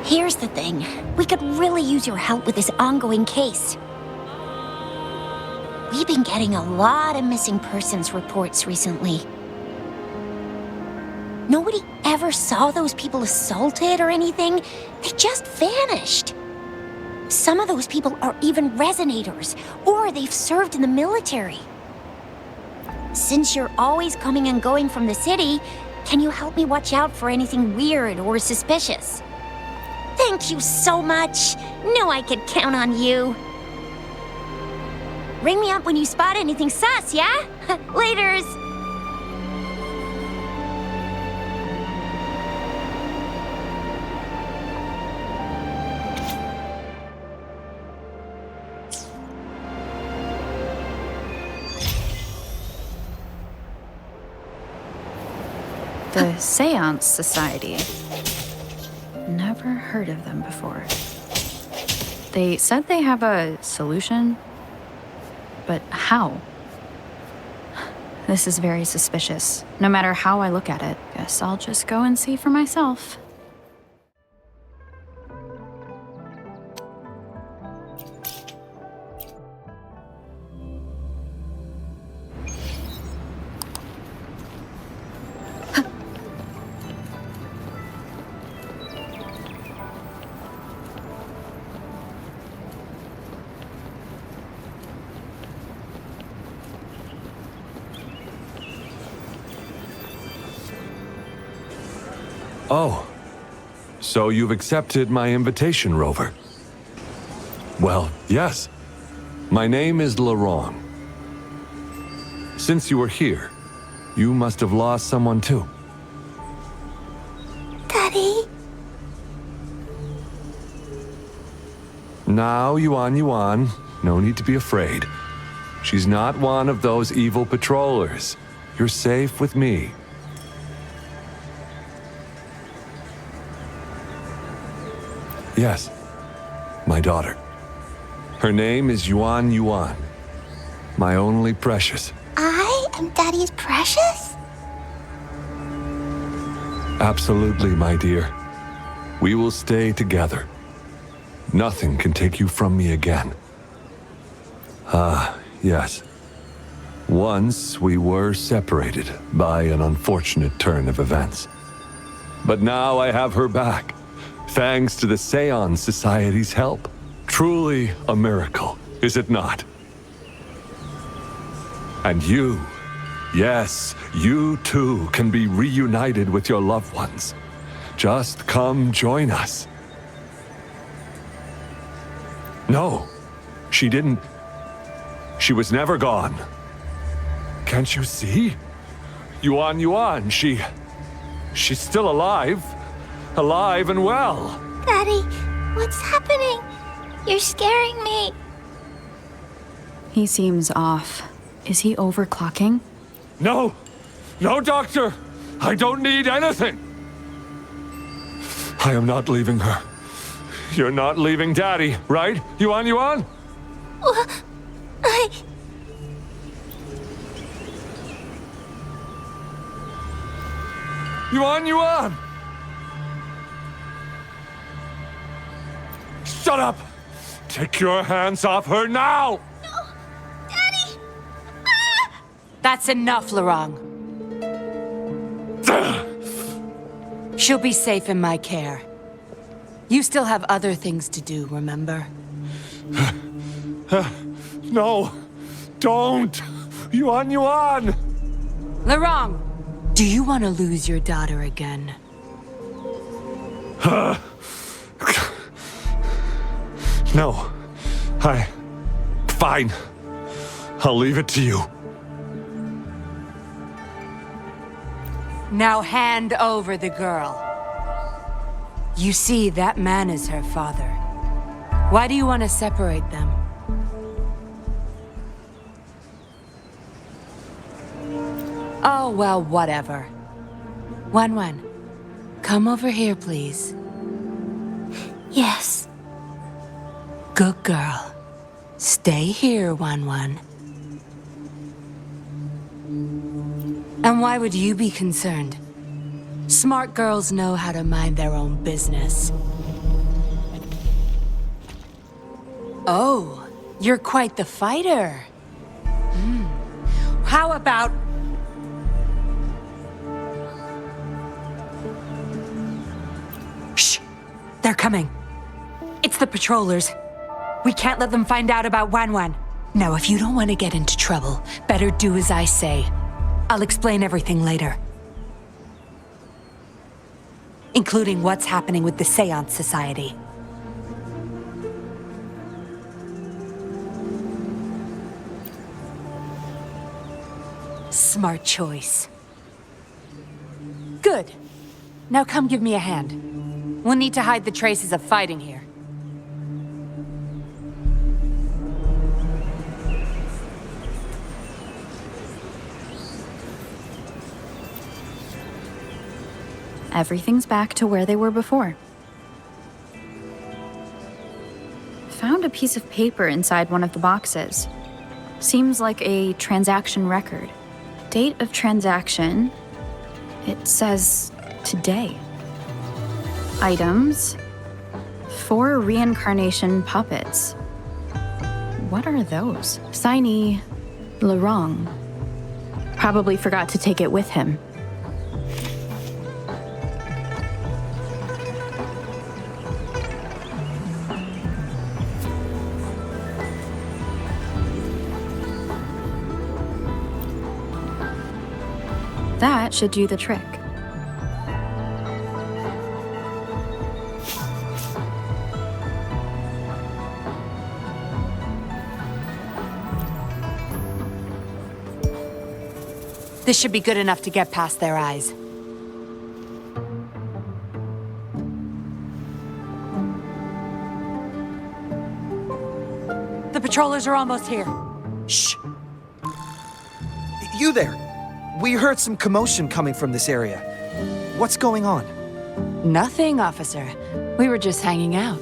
Here's the thing. We could really use your help with this ongoing case. We've been getting a lot of missing persons reports recently. Nobody ever saw those people assaulted or anything. They just vanished. Some of those people are even resonators, or they've served in the military. Since you're always coming and going from the city, can you help me watch out for anything weird or suspicious? Thank you so much. Knew I could count on you. Ring me up when you spot anything sus, yeah? Laters. The Seance Society. Never heard of them before. They said they have a solution, but how? This is very suspicious. No matter how I look at it, guess I'll just go and see for myself. Oh, so you've accepted my invitation, Rover? Well, yes. My name is Laurent. Since you were here, you must have lost someone too. Daddy? Now, Yuan, no need to be afraid. She's not one of those evil patrollers. You're safe with me. Yes, my daughter. Her name is Yuan, my only precious. I am Daddy's precious? Absolutely, my dear. We will stay together. Nothing can take you from me again. Ah, yes. Once we were separated by an unfortunate turn of events. But now I have her back. Thanks to the Seance Society's help. Truly a miracle, is it not? And you, yes, you too can be reunited with your loved ones. Just come join us. No, she didn't. She was never gone. Can't you see? Yuan, she's still alive. Alive and well. Daddy, what's happening? You're scaring me. He seems off. Is he overclocking? No, doctor. I don't need anything. I am not leaving her. You're not leaving Daddy, right? Yuan? Well, Yuan! Shut up! Take your hands off her now! No! Daddy! Ah! That's enough, Laurent. She'll be safe in my care. You still have other things to do, remember? No! Don't! Yuan! Laurent, do you want to lose your daughter again? No. Fine. I'll leave it to you. Now hand over the girl. You see, that man is her father. Why do you want to separate them? Oh, well, whatever. Wan, come over here, please. Yes. Good girl. Stay here, Wan. And why would you be concerned? Smart girls know how to mind their own business. Oh, you're quite the fighter. How about... Shh! They're coming. It's the patrollers. We can't let them find out about Wan. Now, if you don't want to get into trouble, better do as I say. I'll explain everything later. Including what's happening with the Seance Society. Smart choice. Good. Now come give me a hand. We'll need to hide the traces of fighting here. Everything's back to where they were before. Found a piece of paper inside one of the boxes. Seems like a transaction record. Date of transaction. It says today. Items. 4 reincarnation puppets. What are those? Signee Laurent. Probably forgot to take it with him. That should do the trick. This should be good enough to get past their eyes. The patrollers are almost here. Shh! You there! We heard some commotion coming from this area. What's going on? Nothing, officer. We were just hanging out.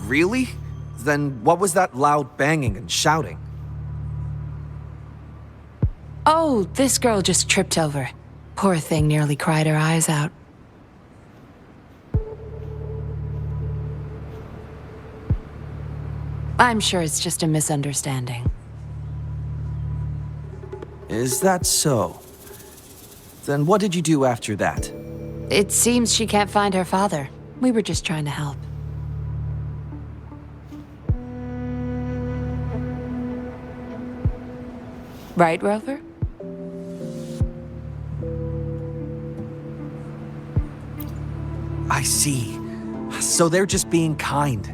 Really? Then what was that loud banging and shouting? Oh, this girl just tripped over. Poor thing nearly cried her eyes out. I'm sure it's just a misunderstanding. Is that so? Then what did you do after that? It seems she can't find her father. We were just trying to help. Right, Rover? I see. So they're just being kind.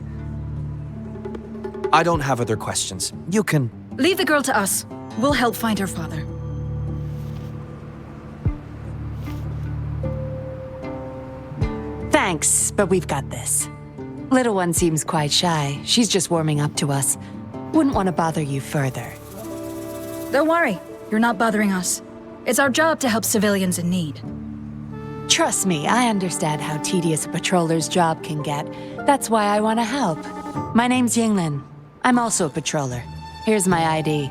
I don't have other questions. You can... Leave the girl to us. We'll help find her father. Thanks, but we've got this. Little one seems quite shy. She's just warming up to us. Wouldn't want to bother you further. Don't worry. You're not bothering us. It's our job to help civilians in need. Trust me, I understand how tedious a patroller's job can get. That's why I want to help. My name's Yinlin. I'm also a patroller. Here's my ID.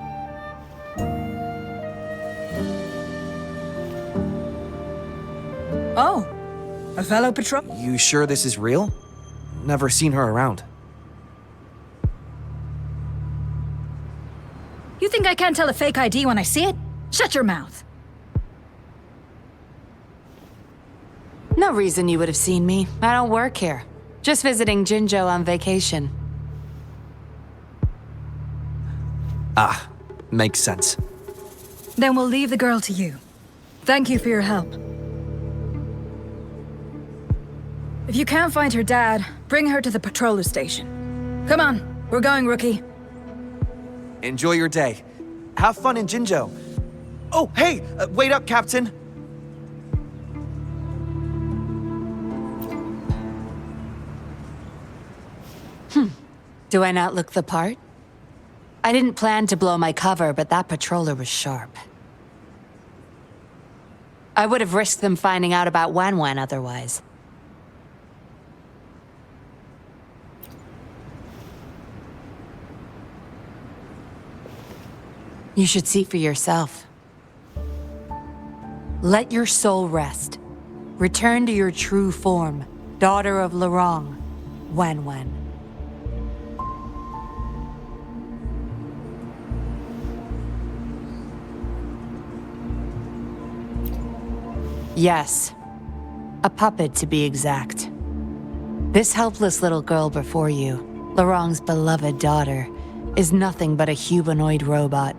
Oh, a fellow patrol? You sure this is real? Never seen her around. You think I can't tell a fake ID when I see it? Shut your mouth. No reason you would have seen me. I don't work here. Just visiting Jinzhou on vacation. Ah, makes sense. Then we'll leave the girl to you. Thank you for your help. If you can't find her dad, bring her to the patroller station. Come on, we're going, rookie. Enjoy your day. Have fun in Jinzhou. Oh, hey! Wait up, Captain! Do I not look the part? I didn't plan to blow my cover, but that patroller was sharp. I would have risked them finding out about Wan otherwise. You should see for yourself. Let your soul rest. Return to your true form, daughter of Laurent, Wan. Yes. A puppet, to be exact. This helpless little girl before you, Laurent's beloved daughter, is nothing but a humanoid robot.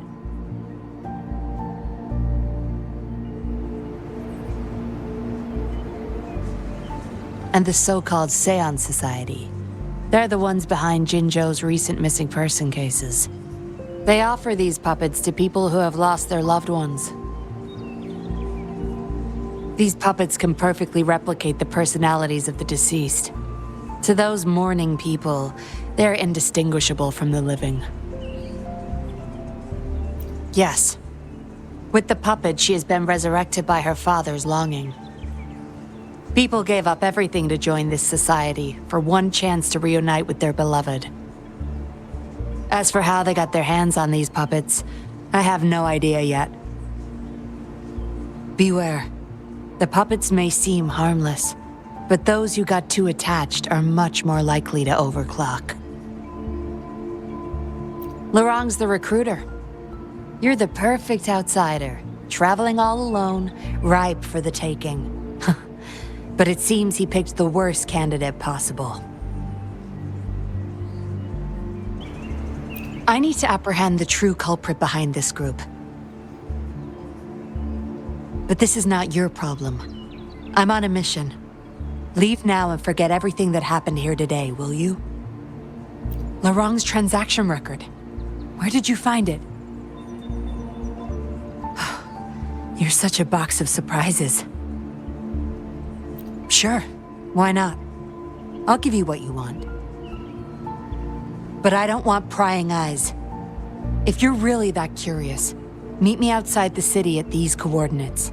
And the so-called Seance Society. They're the ones behind Jinzhou's recent missing person cases. They offer these puppets to people who have lost their loved ones. These puppets can perfectly replicate the personalities of the deceased. To those mourning people, they're indistinguishable from the living. Yes. With the puppet, she has been resurrected by her father's longing. People gave up everything to join this society for one chance to reunite with their beloved. As for how they got their hands on these puppets, I have no idea yet. Beware. The puppets may seem harmless, but those who got too attached are much more likely to overclock. Laurent's the recruiter. You're the perfect outsider, traveling all alone, ripe for the taking. But it seems he picked the worst candidate possible. I need to apprehend the true culprit behind this group. But this is not your problem. I'm on a mission. Leave now and forget everything that happened here today, will you? Laurent's transaction record. Where did you find it? You're such a box of surprises. Sure, why not? I'll give you what you want. But I don't want prying eyes. If you're really that curious, meet me outside the city at these coordinates.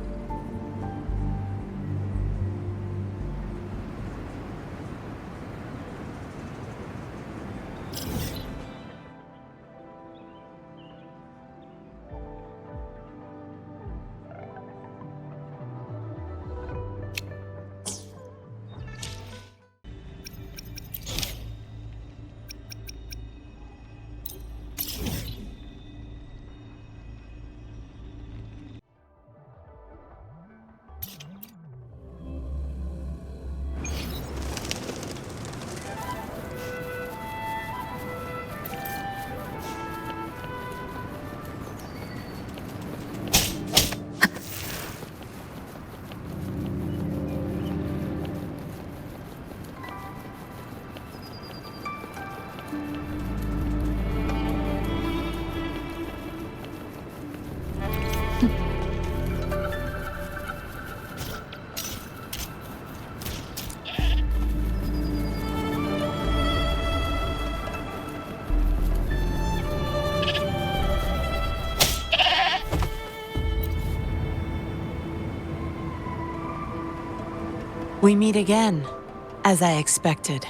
We meet again, as I expected.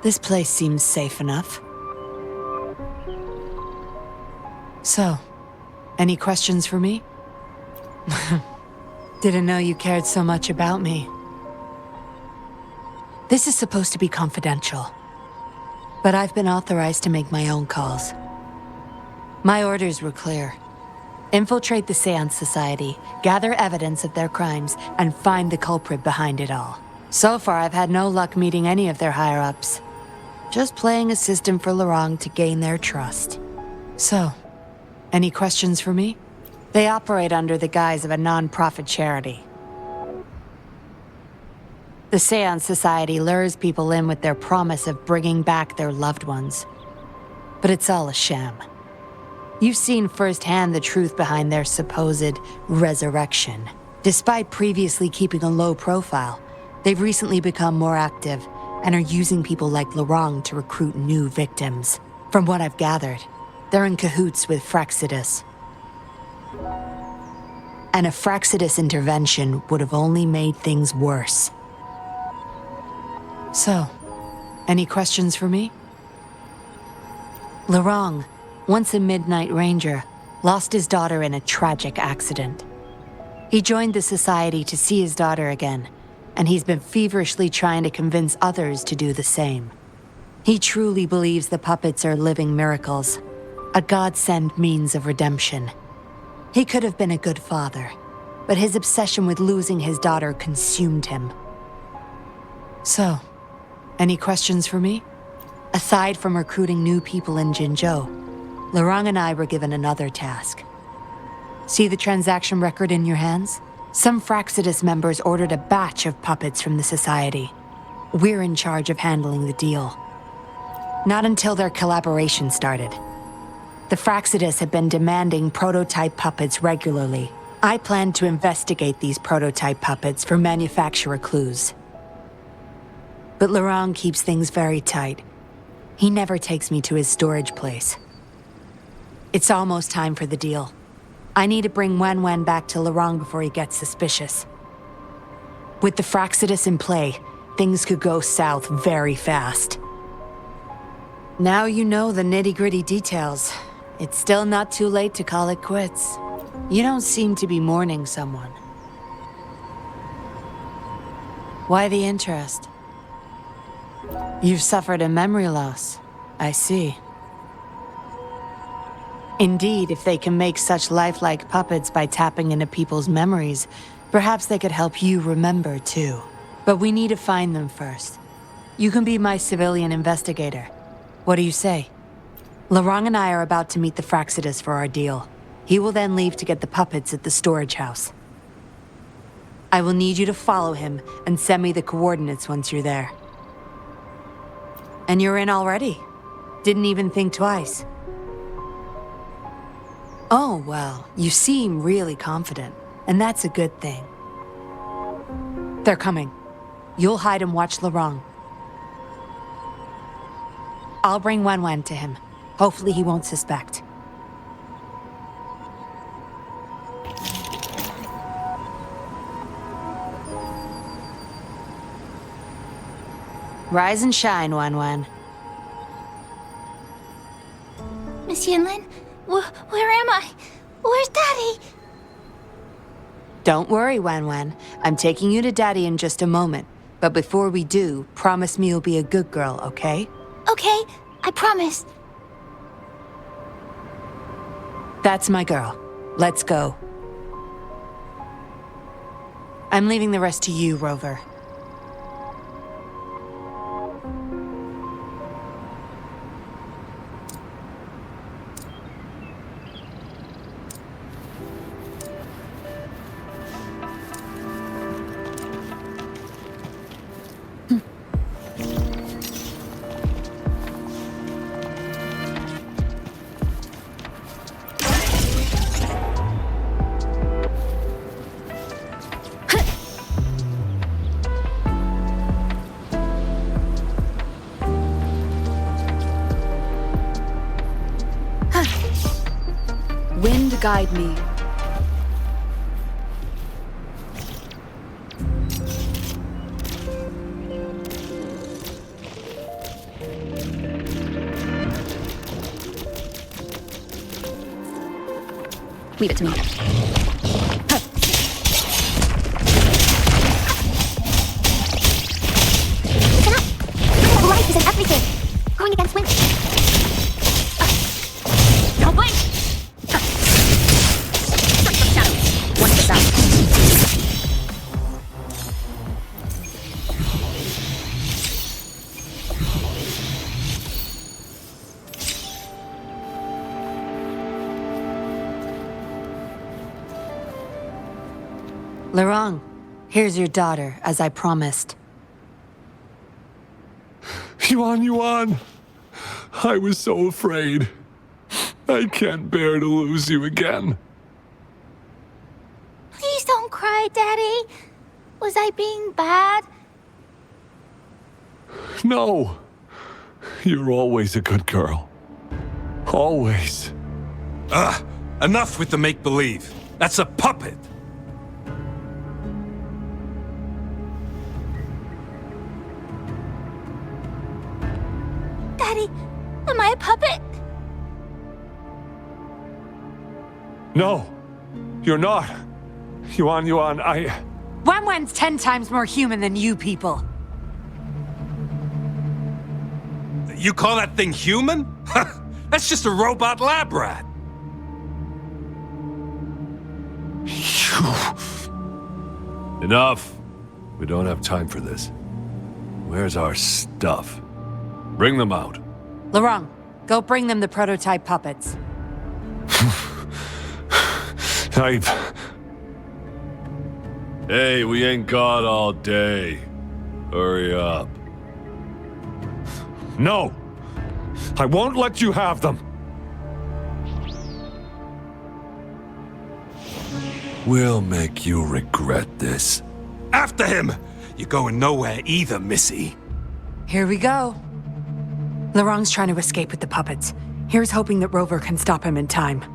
This place seems safe enough. So, any questions for me? Didn't know you cared so much about me. This is supposed to be confidential, but I've been authorized to make my own calls. My orders were clear. Infiltrate the Seance Society, gather evidence of their crimes, and find the culprit behind it all. So far, I've had no luck meeting any of their higher-ups. Just playing a system for Laurent to gain their trust. So, any questions for me? They operate under the guise of a non-profit charity. The Seance Society lures people in with their promise of bringing back their loved ones. But it's all a sham. You've seen firsthand the truth behind their supposed resurrection. Despite previously keeping a low profile, they've recently become more active and are using people like Laurent to recruit new victims. From what I've gathered, they're in cahoots with Fraxidus. And a Fraxidus intervention would have only made things worse. So, any questions for me? Laurent, once a Midnight Ranger, lost his daughter in a tragic accident. He joined the society to see his daughter again, and he's been feverishly trying to convince others to do the same. He truly believes the puppets are living miracles, a godsend means of redemption. He could have been a good father, but his obsession with losing his daughter consumed him. So, any questions for me? Aside from recruiting new people in Jinzhou, Lorang and I were given another task. See the transaction record in your hands? Some Fraxidus members ordered a batch of puppets from the Society. We're in charge of handling the deal. Not until their collaboration started. The Fraxidus have been demanding prototype puppets regularly. I plan to investigate these prototype puppets for manufacturer clues. But Lorang keeps things very tight. He never takes me to his storage place. It's almost time for the deal. I need to bring Wen back to Lorang before he gets suspicious. With the Fraxidus in play, things could go south very fast. Now you know the nitty-gritty details. It's still not too late to call it quits. You don't seem to be mourning someone. Why the interest? You've suffered a memory loss. I see. Indeed, if they can make such lifelike puppets by tapping into people's memories, perhaps they could help you remember too. But we need to find them first. You can be my civilian investigator. What do you say? Lorang and I are about to meet the Fraxidus for our deal. He will then leave to get the puppets at the storage house. I will need you to follow him and send me the coordinates once you're there. And you're in already. Didn't even think twice. Oh, well, you seem really confident, and that's a good thing. They're coming. You'll hide and watch Lorang. I'll bring Wen to him. Hopefully he won't suspect. Rise and shine, Wen. Miss Yinlin, where am I? Where's Daddy? Don't worry, Wen. I'm taking you to Daddy in just a moment. But before we do, promise me you'll be a good girl, okay? Okay, I promise. That's my girl. Let's go. I'm leaving the rest to you, Rover. Wind guide me. Leave it to me. Listen up! Life is in everything! Going against wind. Don't blink! Search for shadows. One to south. Lorang, here's your daughter, as I promised. Yuan! I was so afraid. I can't bear to lose you again. Please don't cry, Daddy. Was I being bad? No. You're always a good girl. Always. Enough with the make-believe. That's a puppet. Daddy, am I a puppet? No, you're not. Yuan, Wen's 10 times more human than you people. You call that thing human? That's just a robot lab rat. You... Enough. We don't have time for this. Where's our stuff? Bring them out. Laurent, go bring them the prototype puppets. Hey, we ain't got all day. Hurry up. No! I won't let you have them! We'll make you regret this. After him! You're going nowhere either, Missy. Here we go. Laurent's trying to escape with the puppets. Here's hoping that Rover can stop him in time.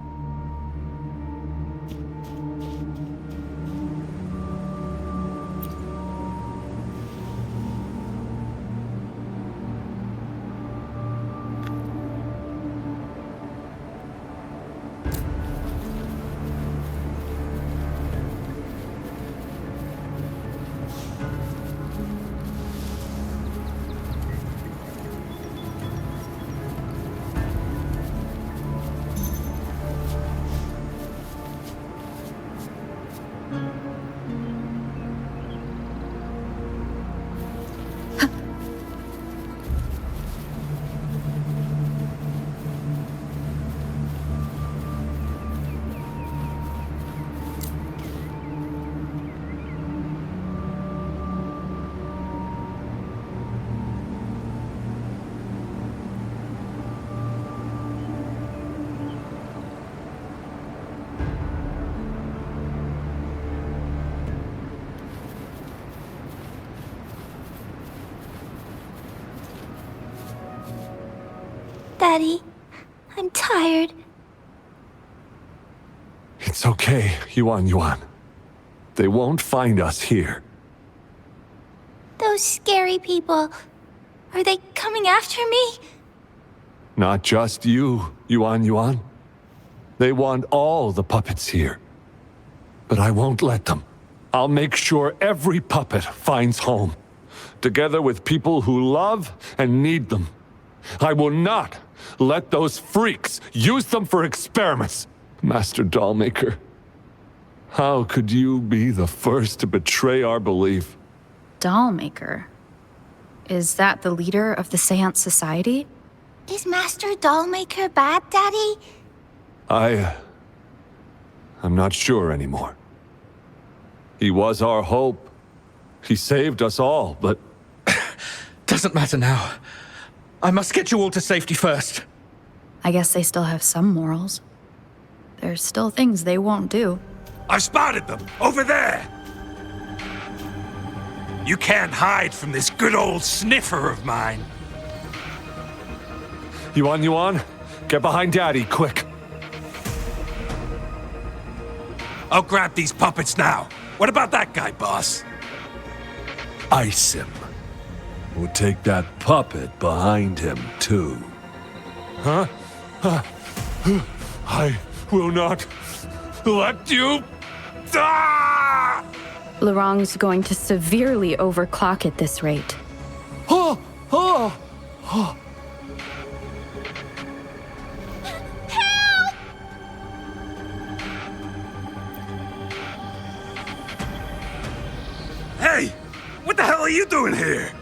Daddy, I'm tired. It's okay, Yuan. They won't find us here. Those scary people, are they coming after me? Not just you, Yuan. They want all the puppets here. But I won't let them. I'll make sure every puppet finds home, together with people who love and need them. I will not let those freaks use them for experiments. Master Dollmaker, how could you be the first to betray our belief? Dollmaker? Is that the leader of the Seance Society? Is Master Dollmaker bad, Daddy? I'm not sure anymore. He was our hope. He saved us all, but... Doesn't matter now. I must get you all to safety first. I guess they still have some morals. There's still things they won't do. I've spotted them! Over there! You can't hide from this good old sniffer of mine. Yuan, get behind Daddy, quick. I'll grab these puppets now. What about that guy, boss? Ice him. We'll take that puppet behind him, too. Huh? I will not let you... Ah! Laurent's going to severely overclock at this rate. Hey! What the hell are you doing here?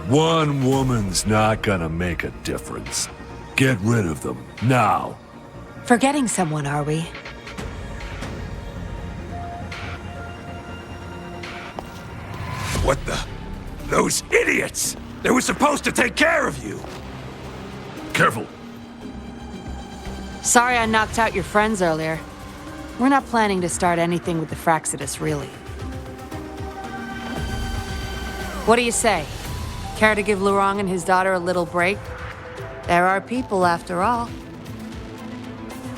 One woman's not gonna make a difference. Get rid of them, now. Forgetting someone, are we? What the? Those idiots! They were supposed to take care of you! Careful. Sorry I knocked out your friends earlier. We're not planning to start anything with the Fraxidus, really. What do you say? Care to give Laurent and his daughter a little break? There are people, after all.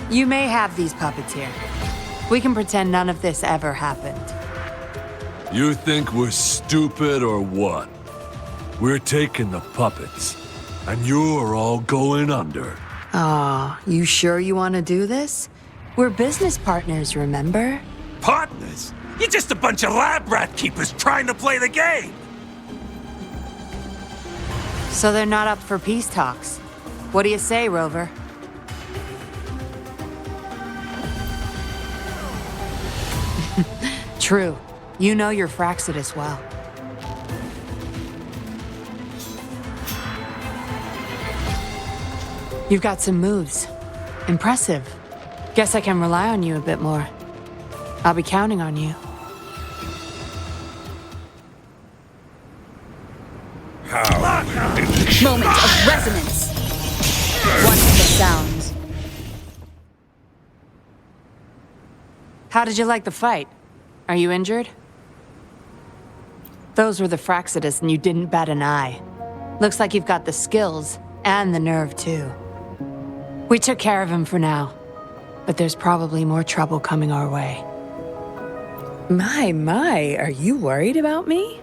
You may have these puppets here. We can pretend none of this ever happened. You think we're stupid or what? We're taking the puppets, and you're all going under. Aw, you sure you want to do this? We're business partners, remember? Partners? You're just a bunch of lab rat keepers trying to play the game! So they're not up for peace talks. What do you say, Rover? True. You know your Fraxidus well. You've got some moves. Impressive. Guess I can rely on you a bit more. I'll be counting on you. Moment of resonance. One of the sounds. How did you like the fight? Are you injured? Those were the Fraxidus and you didn't bat an eye. Looks like you've got the skills and the nerve too. We took care of him for now, but there's probably more trouble coming our way. My, are you worried about me?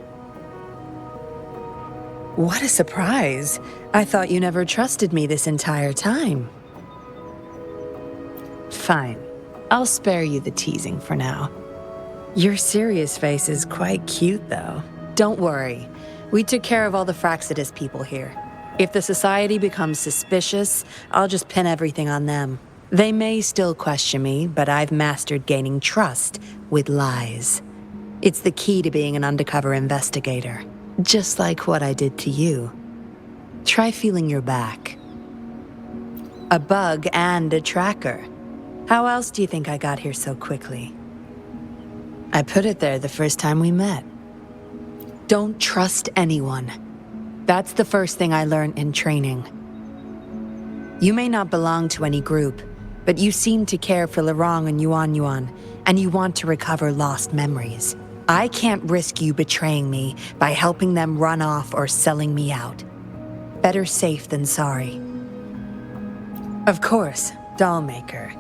What a surprise. I thought you never trusted me this entire time. Fine. I'll spare you the teasing for now. Your serious face is quite cute, though. Don't worry. We took care of all the Fraxidus people here. If the society becomes suspicious, I'll just pin everything on them. They may still question me, but I've mastered gaining trust with lies. It's the key to being an undercover investigator. Just like what I did to you. Try feeling your back. A bug and a tracker. How else do you think I got here so quickly? I put it there the first time we met. Don't trust anyone. That's the first thing I learned in training. You may not belong to any group, but you seem to care for Lorong and Yuan, and you want to recover lost memories. I can't risk you betraying me by helping them run off or selling me out. Better safe than sorry. Of course, Dollmaker.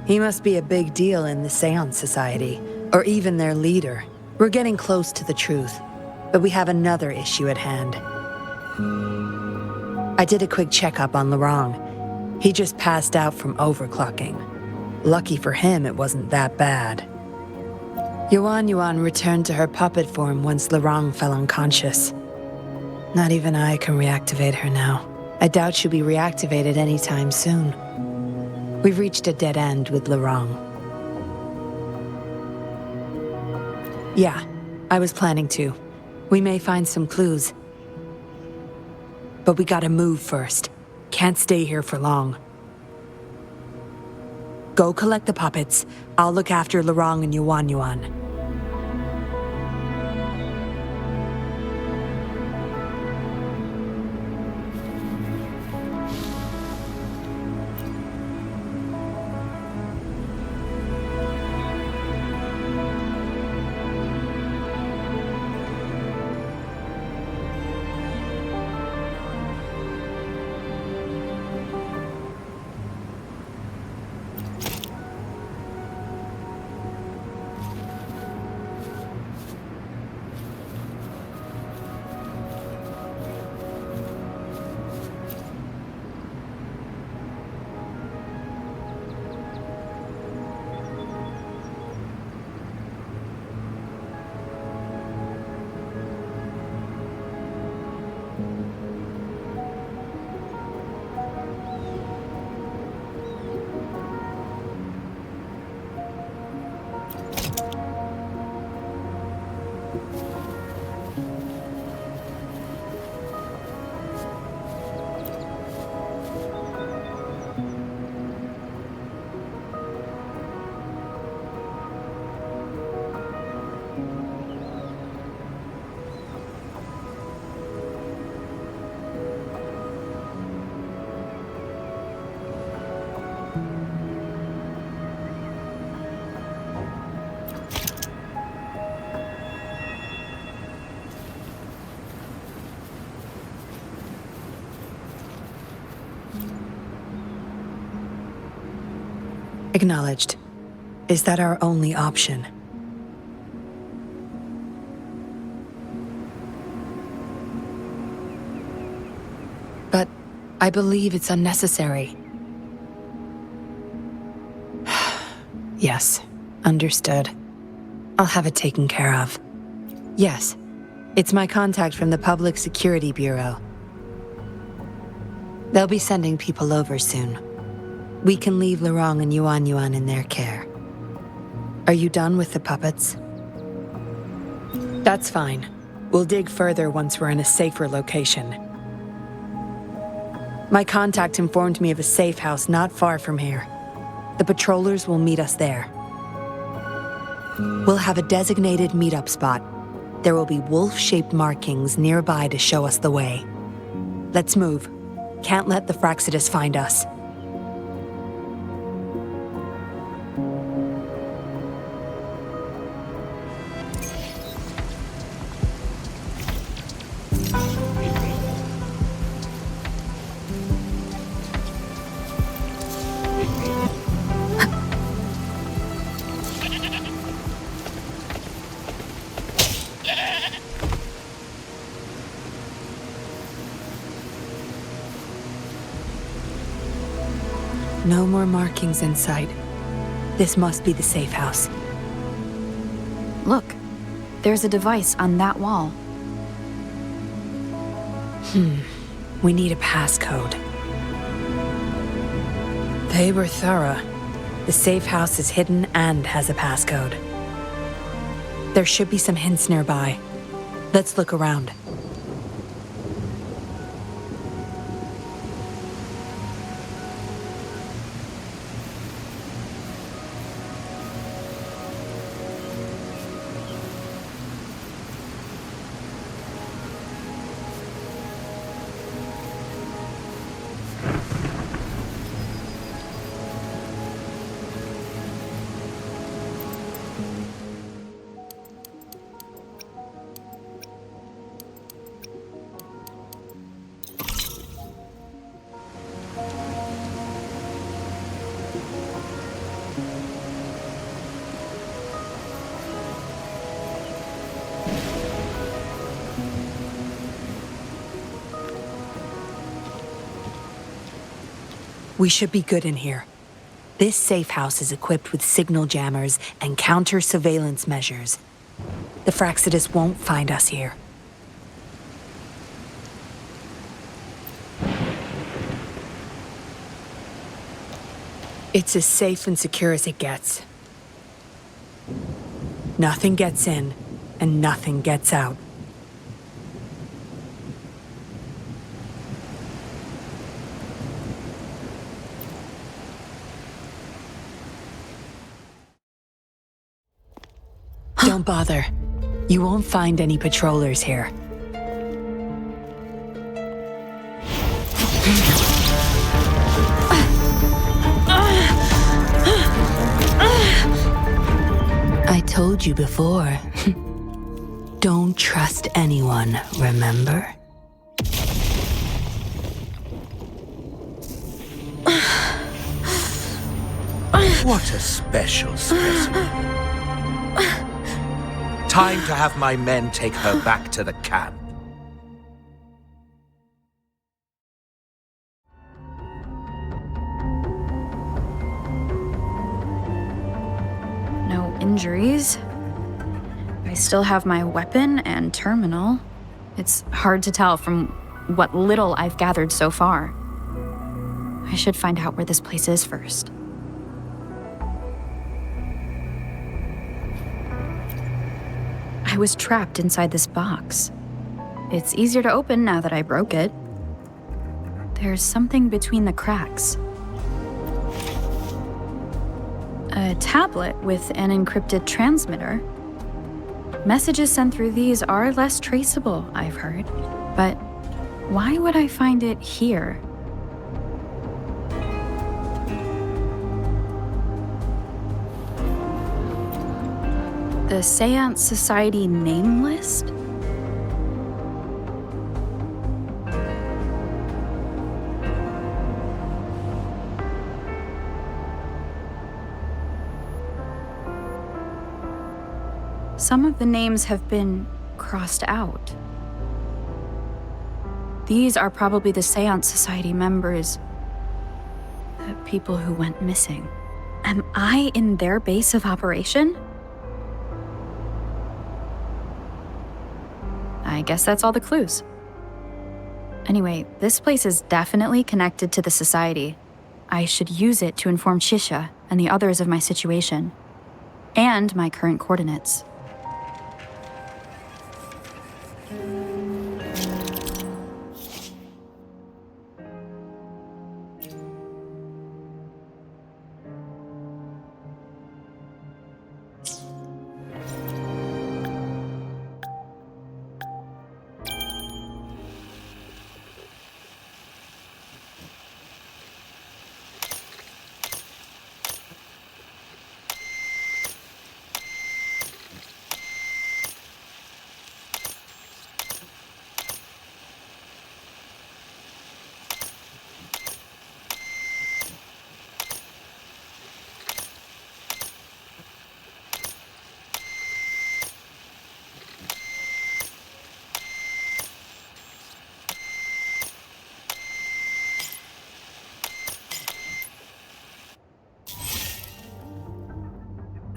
He must be a big deal in the Seance Society, or even their leader. We're getting close to the truth, but we have another issue at hand. I did a quick checkup on Lorong. He just passed out from overclocking. Lucky for him, it wasn't that bad. Yuan returned to her puppet form once Lorong fell unconscious. Not even I can reactivate her now. I doubt she'll be reactivated anytime soon. We've reached a dead end with Lorong. Yeah, I was planning to. We may find some clues. But we gotta move first. Can't stay here for long. Go collect the puppets. I'll look after Lorong and Yuan. Acknowledged. Is that our only option? But I believe it's unnecessary. Yes, understood. I'll have it taken care of. Yes, it's my contact from the Public Security Bureau. They'll be sending people over soon. We can leave Lorong and Yuan in their care. Are you done with the puppets? That's fine. We'll dig further once we're in a safer location. My contact informed me of a safe house not far from here. The patrollers will meet us there. We'll have a designated meetup spot. There will be wolf-shaped markings nearby to show us the way. Let's move. Can't let the Fraxidus find us. No more markings in sight. This must be the safe house. Look, there's a device on that wall. We need a passcode. They were thorough. The safe house is hidden and has a passcode. There should be some hints nearby. Let's look around. We should be good in here. This safe house is equipped with signal jammers and counter-surveillance measures. The Fraxidus won't find us here. It's as safe and secure as it gets. Nothing gets in, and nothing gets out. Don't bother. You won't find any patrollers here. I told you before. Don't trust anyone, remember? What a special specimen. Time to have my men take her back to the camp. No injuries. I still have my weapon and terminal. It's hard to tell from what little I've gathered so far. I should find out where this place is first. I was trapped inside this box. It's easier to open now that I broke it. There's something between the cracks. A tablet with an encrypted transmitter. Messages sent through these are less traceable, I've heard. But why would I find it here? The Seance Society name list? Some of the names have been crossed out. These are probably the Seance Society members, the people who went missing. Am I in their base of operation? I guess that's all the clues. Anyway, this place is definitely connected to the Society. I should use it to inform Shisha and the others of my situation, and my current coordinates.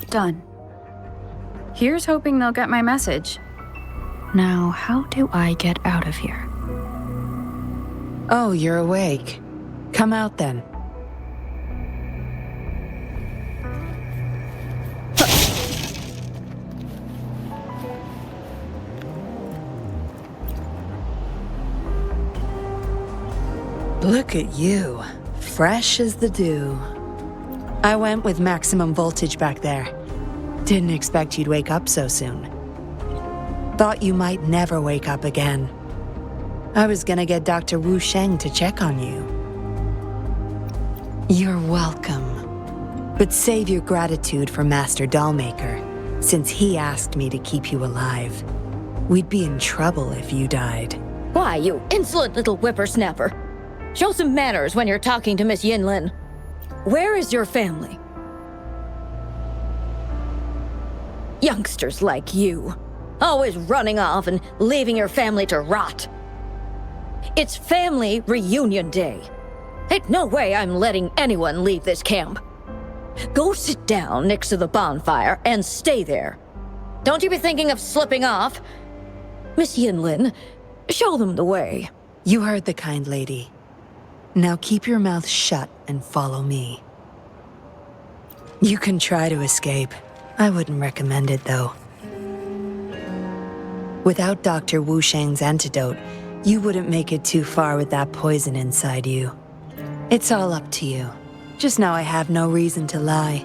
Done. Here's hoping they'll get my message. Now, how do I get out of here? Oh, you're awake. Come out then. Look at you. Fresh as the dew. I went with maximum voltage back there. Didn't expect you'd wake up so soon. Thought you might never wake up again. I was gonna get Dr. Wu Sheng to check on you. You're welcome. But save your gratitude for Master Dollmaker, since he asked me to keep you alive. We'd be in trouble if you died. Why, you insolent little whippersnapper. Show some manners when you're talking to Miss Yinlin. Where is your family? Youngsters like you, always running off and leaving your family to rot. It's family reunion day. Ain't no way I'm letting anyone leave this camp. Go sit down next to the bonfire and stay there. Don't you be thinking of slipping off. Miss Yinlin, show them the way. You heard the kind lady. Now keep your mouth shut and follow me. You can try to escape. I wouldn't recommend it, though. Without Dr. Wu Sheng's antidote, you wouldn't make it too far with that poison inside you. It's all up to you. Just know I have no reason to lie.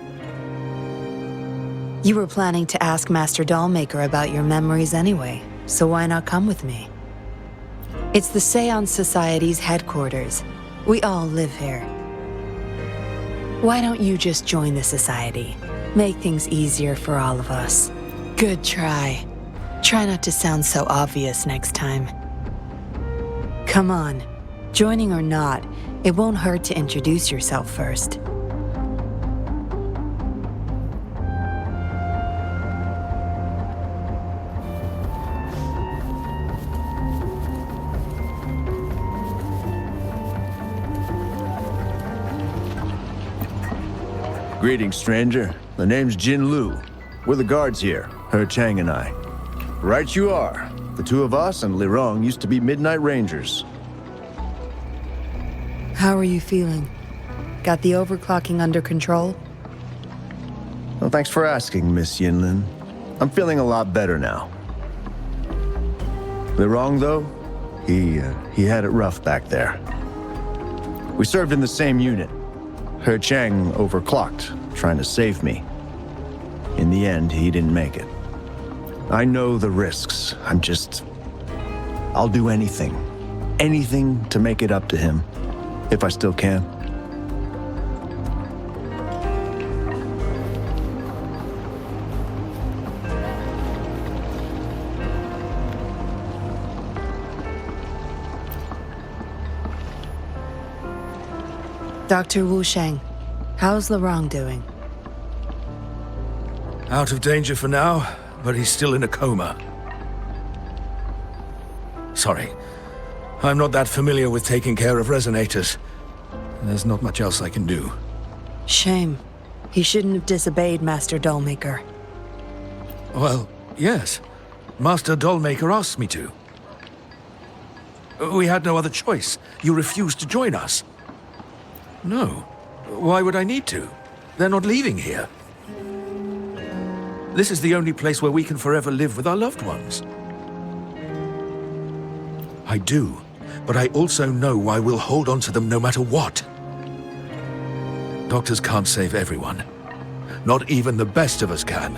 You were planning to ask Master Dollmaker about your memories anyway, so why not come with me? It's the Seance Society's headquarters. We all live here. Why don't you just join the Society? Make things easier for all of us. Good try. Try not to sound so obvious next time. Come on. Joining or not, it won't hurt to introduce yourself first. Greetings, stranger. The name's Jin Lu. We're the guards here, He Chang and I. Right you are. The two of us and Lirong used to be Midnight Rangers. How are you feeling? Got the overclocking under control? Well, thanks for asking, Miss Yinlin. I'm feeling a lot better now. Lirong, though, he had it rough back there. We served in the same unit. He Chang overclocked, trying to save me. In the end, he didn't make it. I know the risks. I'll do anything. Anything to make it up to him. If I still can. Dr. Wu Sheng, how's Lirong doing? Out of danger for now, but he's still in a coma. Sorry. I'm not that familiar with taking care of resonators. There's not much else I can do. Shame. He shouldn't have disobeyed Master Dollmaker. Well, yes. Master Dollmaker asked me to. We had no other choice. You refused to join us. No. Why would I need to? They're not leaving here. This is the only place where we can forever live with our loved ones. I do, but I also know I will hold on to them no matter what. Doctors can't save everyone. Not even the best of us can.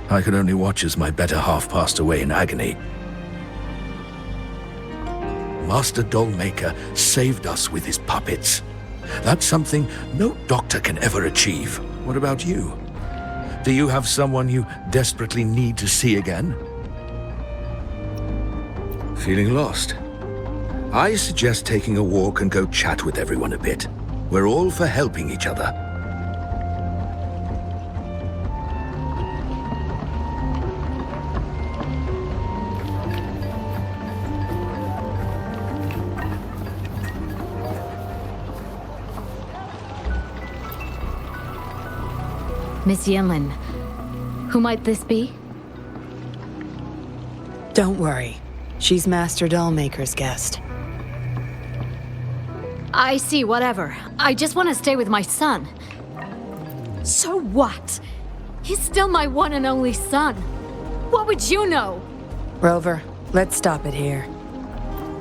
I could only watch as my better half passed away in agony. Master Dollmaker saved us with his puppets. That's something no doctor can ever achieve. What about you? Do you have someone you desperately need to see again? Feeling lost? I suggest taking a walk and go chat with everyone a bit. We're all for helping each other. Miss Yinlin. Who might this be? Don't worry. She's Master Dollmaker's guest. I see, whatever. I just want to stay with my son. So what? He's still my one and only son. What would you know? Rover, let's stop it here.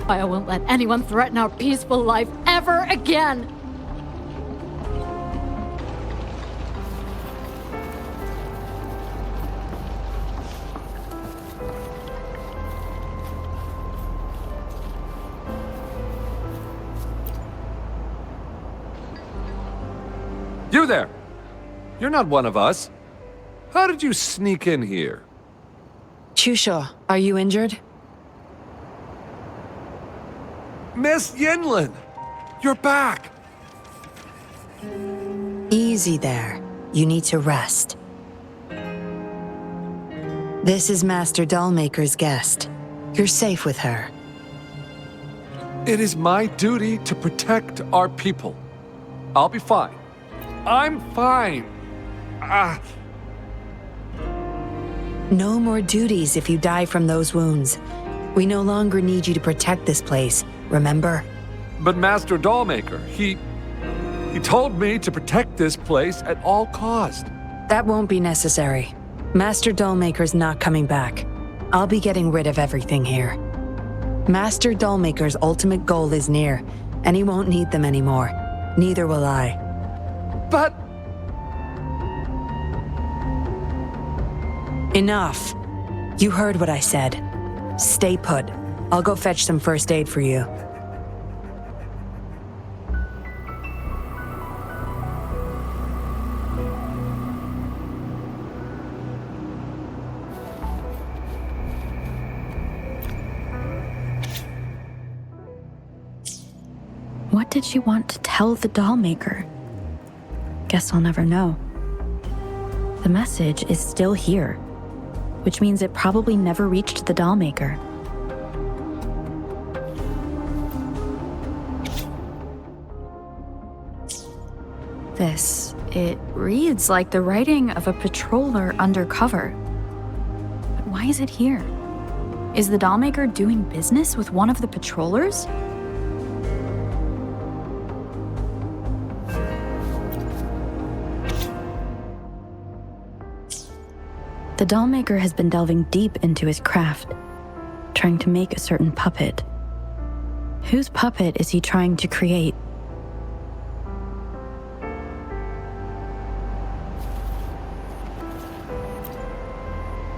I won't let anyone threaten our peaceful life ever again. You there! You're not one of us. How did you sneak in here? Chusha, are you injured? Miss Yinlin! You're back! Easy there. You need to rest. This is Master Dollmaker's guest. You're safe with her. It is my duty to protect our people. I'll be fine. I'm fine. No more duties if you die from those wounds. We no longer need you to protect this place, remember? But Master Dollmaker, he told me to protect this place at all cost. That won't be necessary. Master Dollmaker's not coming back. I'll be getting rid of everything here. Master Dollmaker's ultimate goal is near, and he won't need them anymore. Neither will I. But... Enough. You heard what I said. Stay put. I'll go fetch some first aid for you. What did she want to tell the dollmaker? Guess I'll never know. The message is still here, which means it probably never reached the dollmaker. It reads like the writing of a patroller undercover. But why is it here? Is the dollmaker doing business with one of the patrollers? The dollmaker has been delving deep into his craft, trying to make a certain puppet. Whose puppet is he trying to create?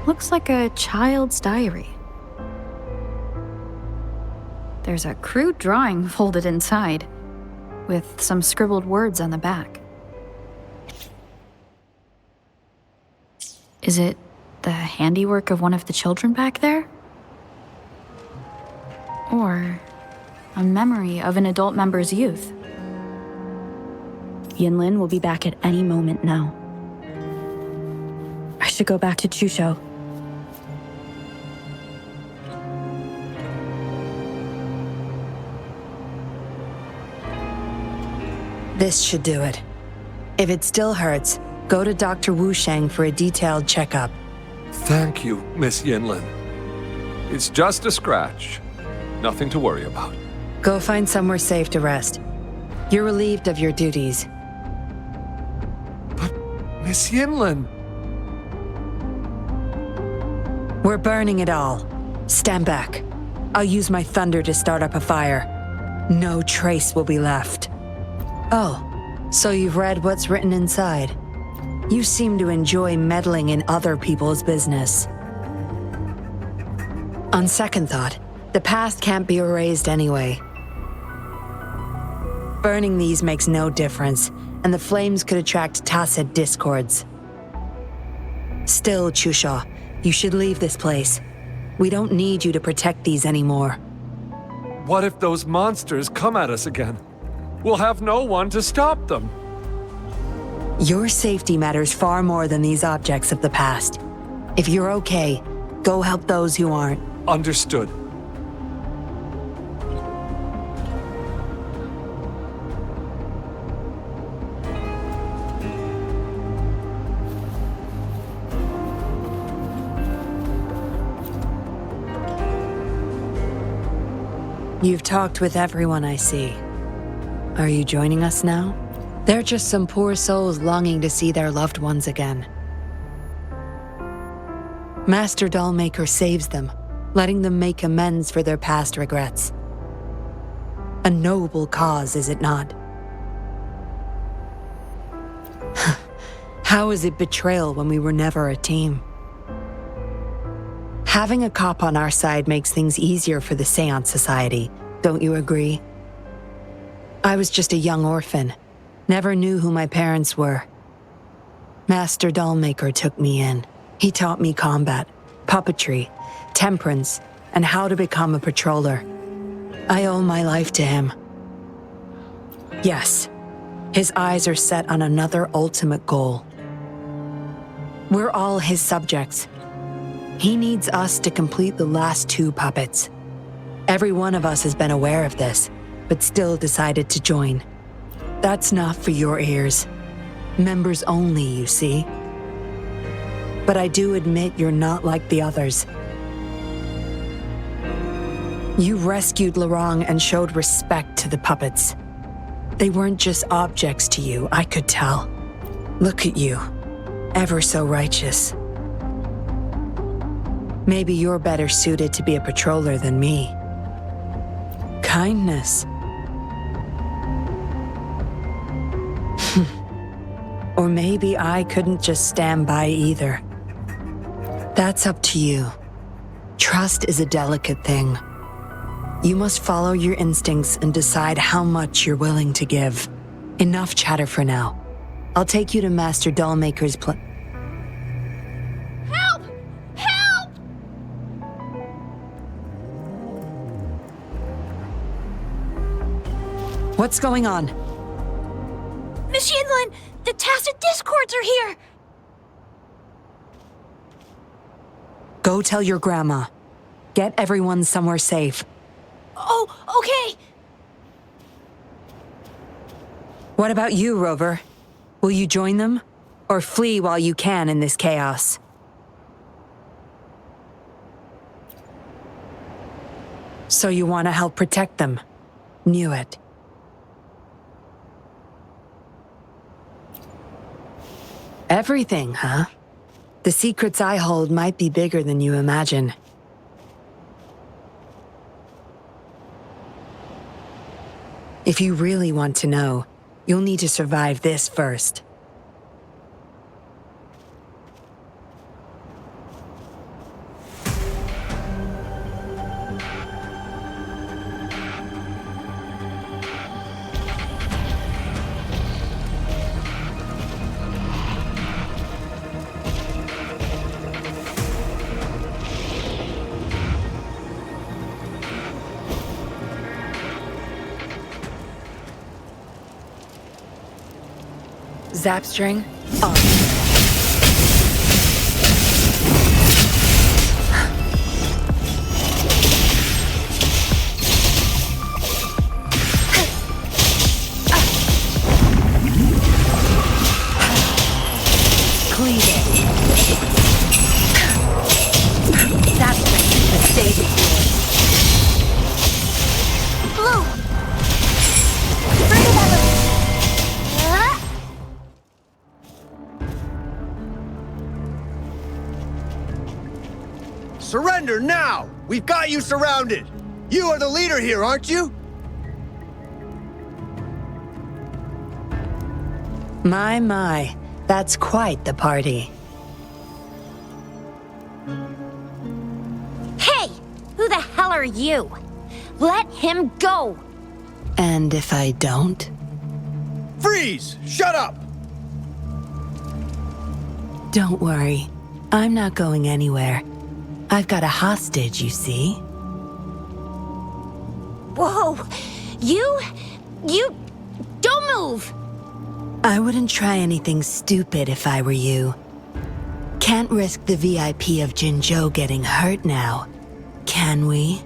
Looks like a child's diary. There's a crude drawing folded inside, with some scribbled words on the back. Is it the handiwork of one of the children back there? Or a memory of an adult member's youth? Yinlin will be back at any moment now. I should go back to Chusho. This should do it. If it still hurts, go to Dr. Wu Sheng for a detailed checkup. Thank you, Miss Yinlin. It's just a scratch. Nothing to worry about. Go find somewhere safe to rest. You're relieved of your duties. But, Miss Yinlin... We're burning it all. Stand back. I'll use my thunder to start up a fire. No trace will be left. Oh, so you've read what's written inside. You seem to enjoy meddling in other people's business. On second thought, the past can't be erased anyway. Burning these makes no difference, and the flames could attract tacit discords. Still, Chusha, you should leave this place. We don't need you to protect these anymore. What if those monsters come at us again? We'll have no one to stop them. Your safety matters far more than these objects of the past. If you're okay, go help those who aren't. Understood. You've talked with everyone I see. Are you joining us now? They're just some poor souls longing to see their loved ones again. Master Dollmaker saves them, letting them make amends for their past regrets. A noble cause, is it not? How is it betrayal when we were never a team? Having a cop on our side makes things easier for the Seance Society, don't you agree? I was just a young orphan, never knew who my parents were. Master Dollmaker took me in. He taught me combat, puppetry, temperance, and how to become a patroller. I owe my life to him. Yes, his eyes are set on another ultimate goal. We're all his subjects. He needs us to complete the last 2 puppets. Every one of us has been aware of this, but still decided to join. That's not for your ears. Members only, you see. But I do admit you're not like the others. You rescued Larong and showed respect to the puppets. They weren't just objects to you, I could tell. Look at you, ever so righteous. Maybe you're better suited to be a patroller than me. Kindness. Or maybe I couldn't just stand by either. That's up to you. Trust is a delicate thing. You must follow your instincts and decide how much you're willing to give. Enough chatter for now. I'll take you to Master Dollmaker's Help! Help! What's going on? Miss Yinlin, the Tacit Discords are here! Go tell your grandma. Get everyone somewhere safe. Oh, okay! What about you, Rover? Will you join them? Or flee while you can in this chaos? So you want to help protect them? Knew it. Everything, huh? The secrets I hold might be bigger than you imagine. If you really want to know, you'll need to survive this first. Zap string on. Clean it. Zap string, the stage is yours. Blue! Bring it up! Surrender now! We've got you surrounded! You are the leader here, aren't you? My, that's quite the party. Hey! Who the hell are you? Let him go! And if I don't? Freeze! Shut up! Don't worry. I'm not going anywhere. I've got a hostage, you see. Whoa! You don't move! I wouldn't try anything stupid if I were you. Can't risk the VIP of Jinzhou getting hurt now, can we?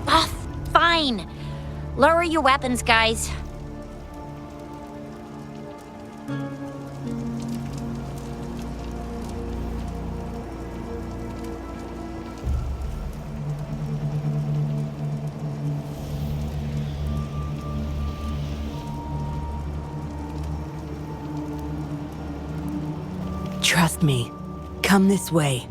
Ah, fine. Lower your weapons, guys. Trust me. Come this way.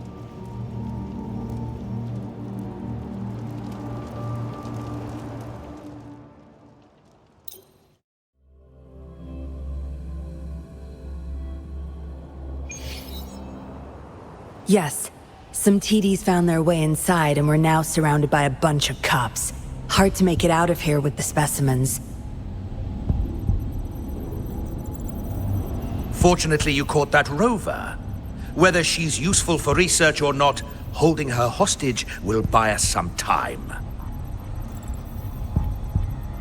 Yes, some TDs found their way inside and we're now surrounded by a bunch of cops. Hard to make it out of here with the specimens. Fortunately, you caught that rover. Whether she's useful for research or not, holding her hostage will buy us some time.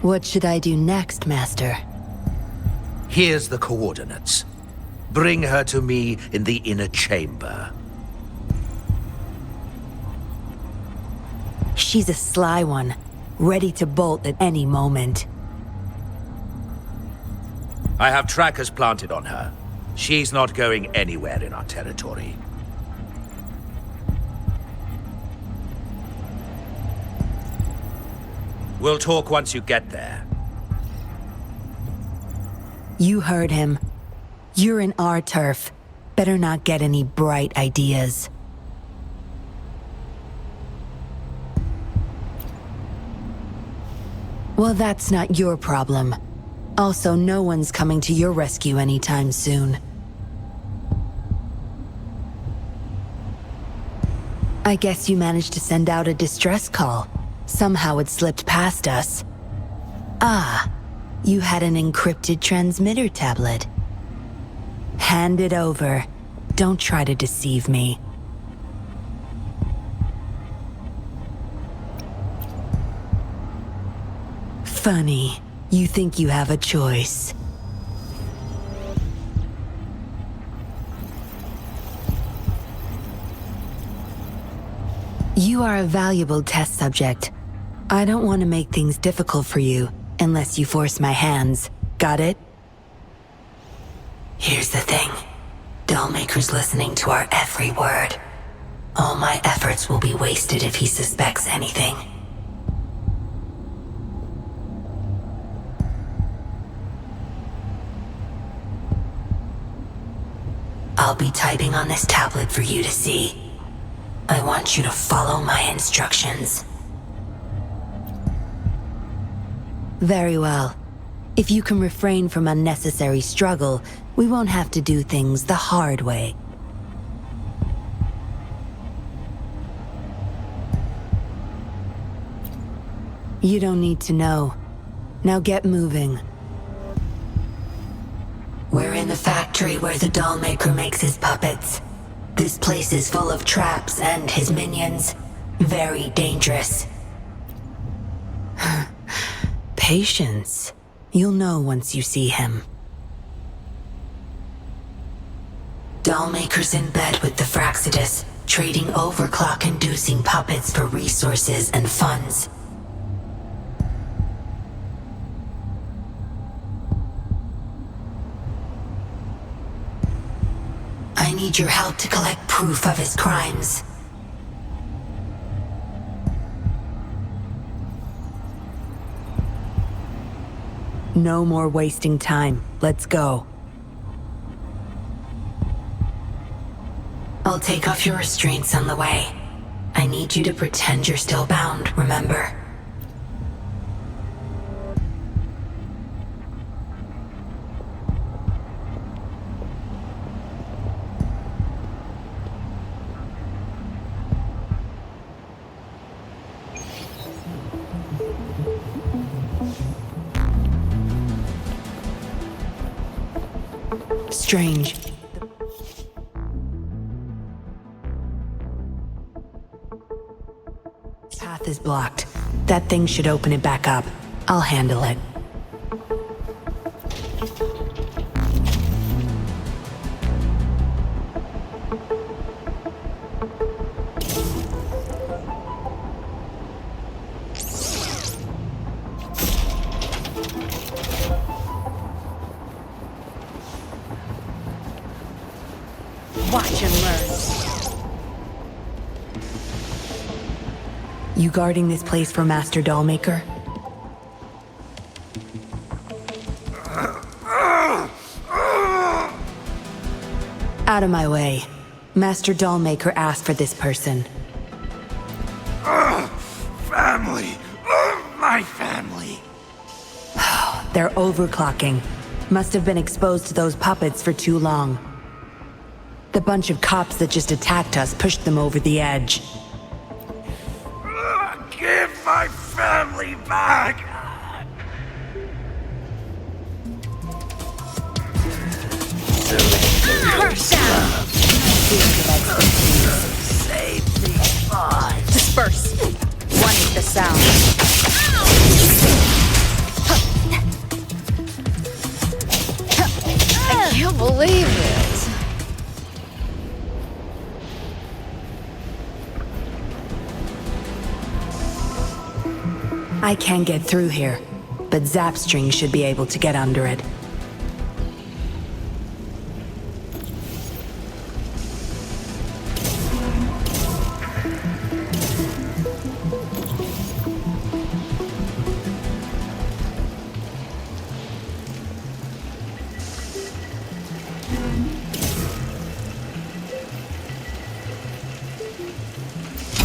What should I do next, Master? Here's the coordinates. Bring her to me in the inner chamber. She's a sly one, ready to bolt at any moment. I have trackers planted on her. She's not going anywhere in our territory. We'll talk once you get there. You heard him. You're in our turf. Better not get any bright ideas. Well, that's not your problem. Also, no one's coming to your rescue anytime soon. I guess you managed to send out a distress call. Somehow it slipped past us. Ah, you had an encrypted transmitter tablet. Hand it over. Don't try to deceive me. Funny. You think you have a choice. You are a valuable test subject. I don't want to make things difficult for you, unless you force my hands. Got it? Here's the thing. Dollmaker's listening to our every word. All my efforts will be wasted if he suspects anything. I'll be typing on this tablet for you to see. I want you to follow my instructions. Very well. If you can refrain from unnecessary struggle, we won't have to do things the hard way. You don't need to know. Now get moving. We're in the factory where the Dollmaker makes his puppets. This place is full of traps and his minions. Very dangerous. Patience. You'll know once you see him. Dollmaker's in bed with the Fraxidus, trading overclock-inducing puppets for resources and funds. I need your help to collect proof of his crimes. No more wasting time. Let's go. I'll take off your restraints on the way. I need you to pretend you're still bound, remember? Strange. Path is blocked. That thing should open it back up. I'll handle it. Watch and learn. You guarding this place for Master Dollmaker? Out of my way. Master Dollmaker asked for this person. Family! My family! They're overclocking. Must have been exposed to those puppets for too long. The bunch of cops that just attacked us pushed them over the edge. Give my family back! Save me, boy. Disperse. One is the sound. I can't believe it. I can't get through here, but Zapstring should be able to get under it.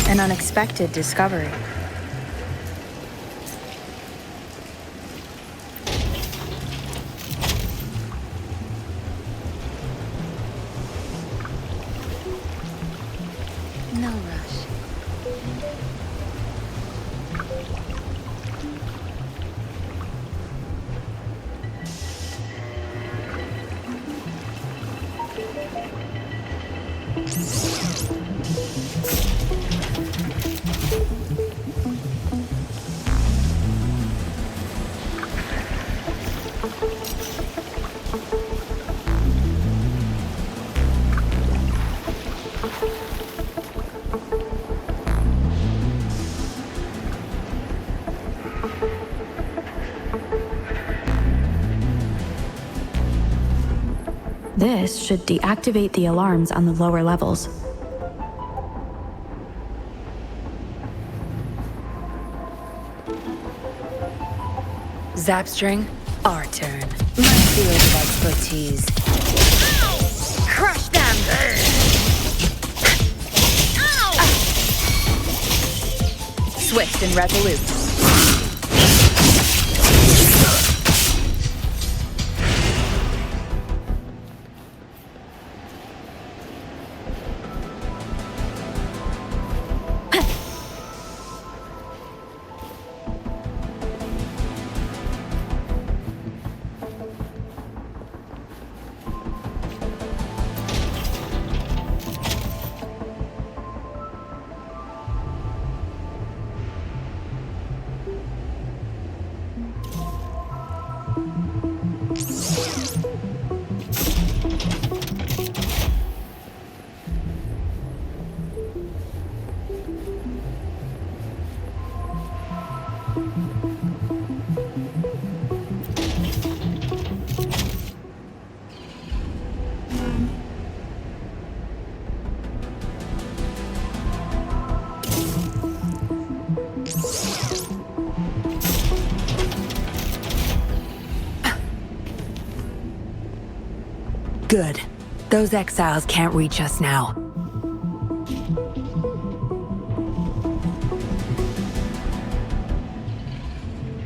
An unexpected discovery. No rush. This should deactivate the alarms on the lower levels. Zapstring, our turn. My field of expertise. Crush them! Swift and resolute. Good. Those exiles can't reach us now.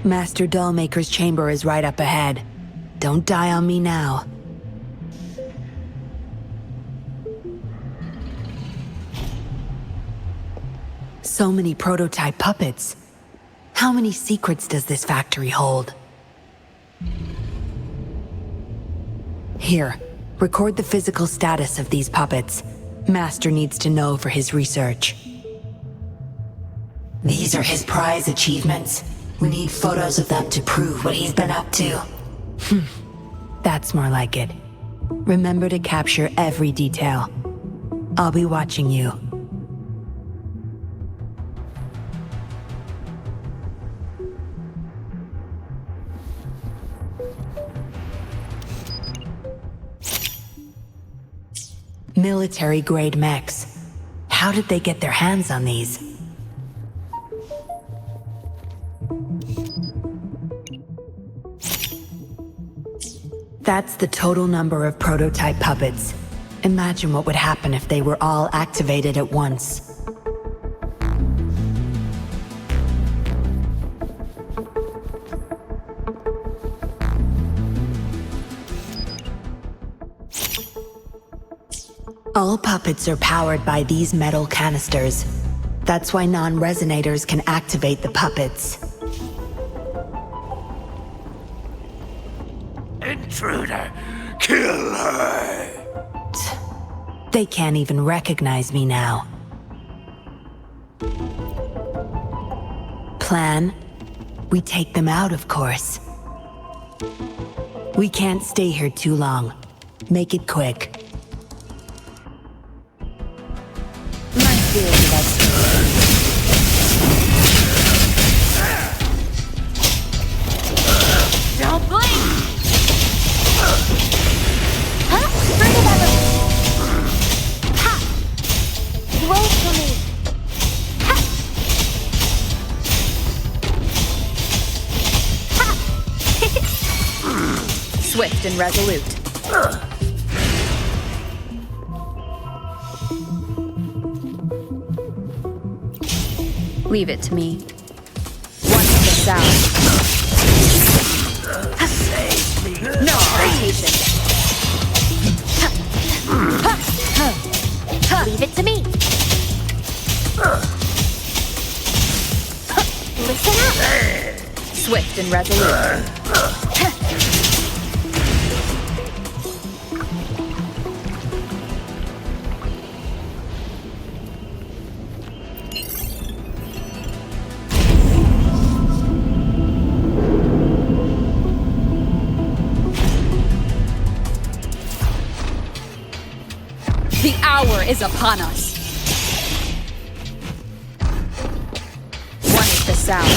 Master Dollmaker's chamber is right up ahead. Don't die on me now. So many prototype puppets. How many secrets does this factory hold? Here, record the physical status of these puppets. Master needs to know for his research. These are his prize achievements. We need photos of them to prove what he's been up to. That's more like it. Remember to capture every detail. I'll be watching you. Military-grade mechs. How did they get their hands on these? That's the total number of prototype puppets. Imagine what would happen if they were all activated at once. All puppets are powered by these metal canisters. That's why non-resonators can activate the puppets. Intruder! Kill her! They can't even recognize me now. Plan? We take them out, of course. We can't stay here too long. Make it quick. Don't blink! Huh? Bring it over. Ha! Roll for me. Ha! Ha! Swift and resolute. Leave it to me. One gets out. No hesitation. Leave it to me. Listen up. Swift and resolute. The hour is upon us. One is the sound.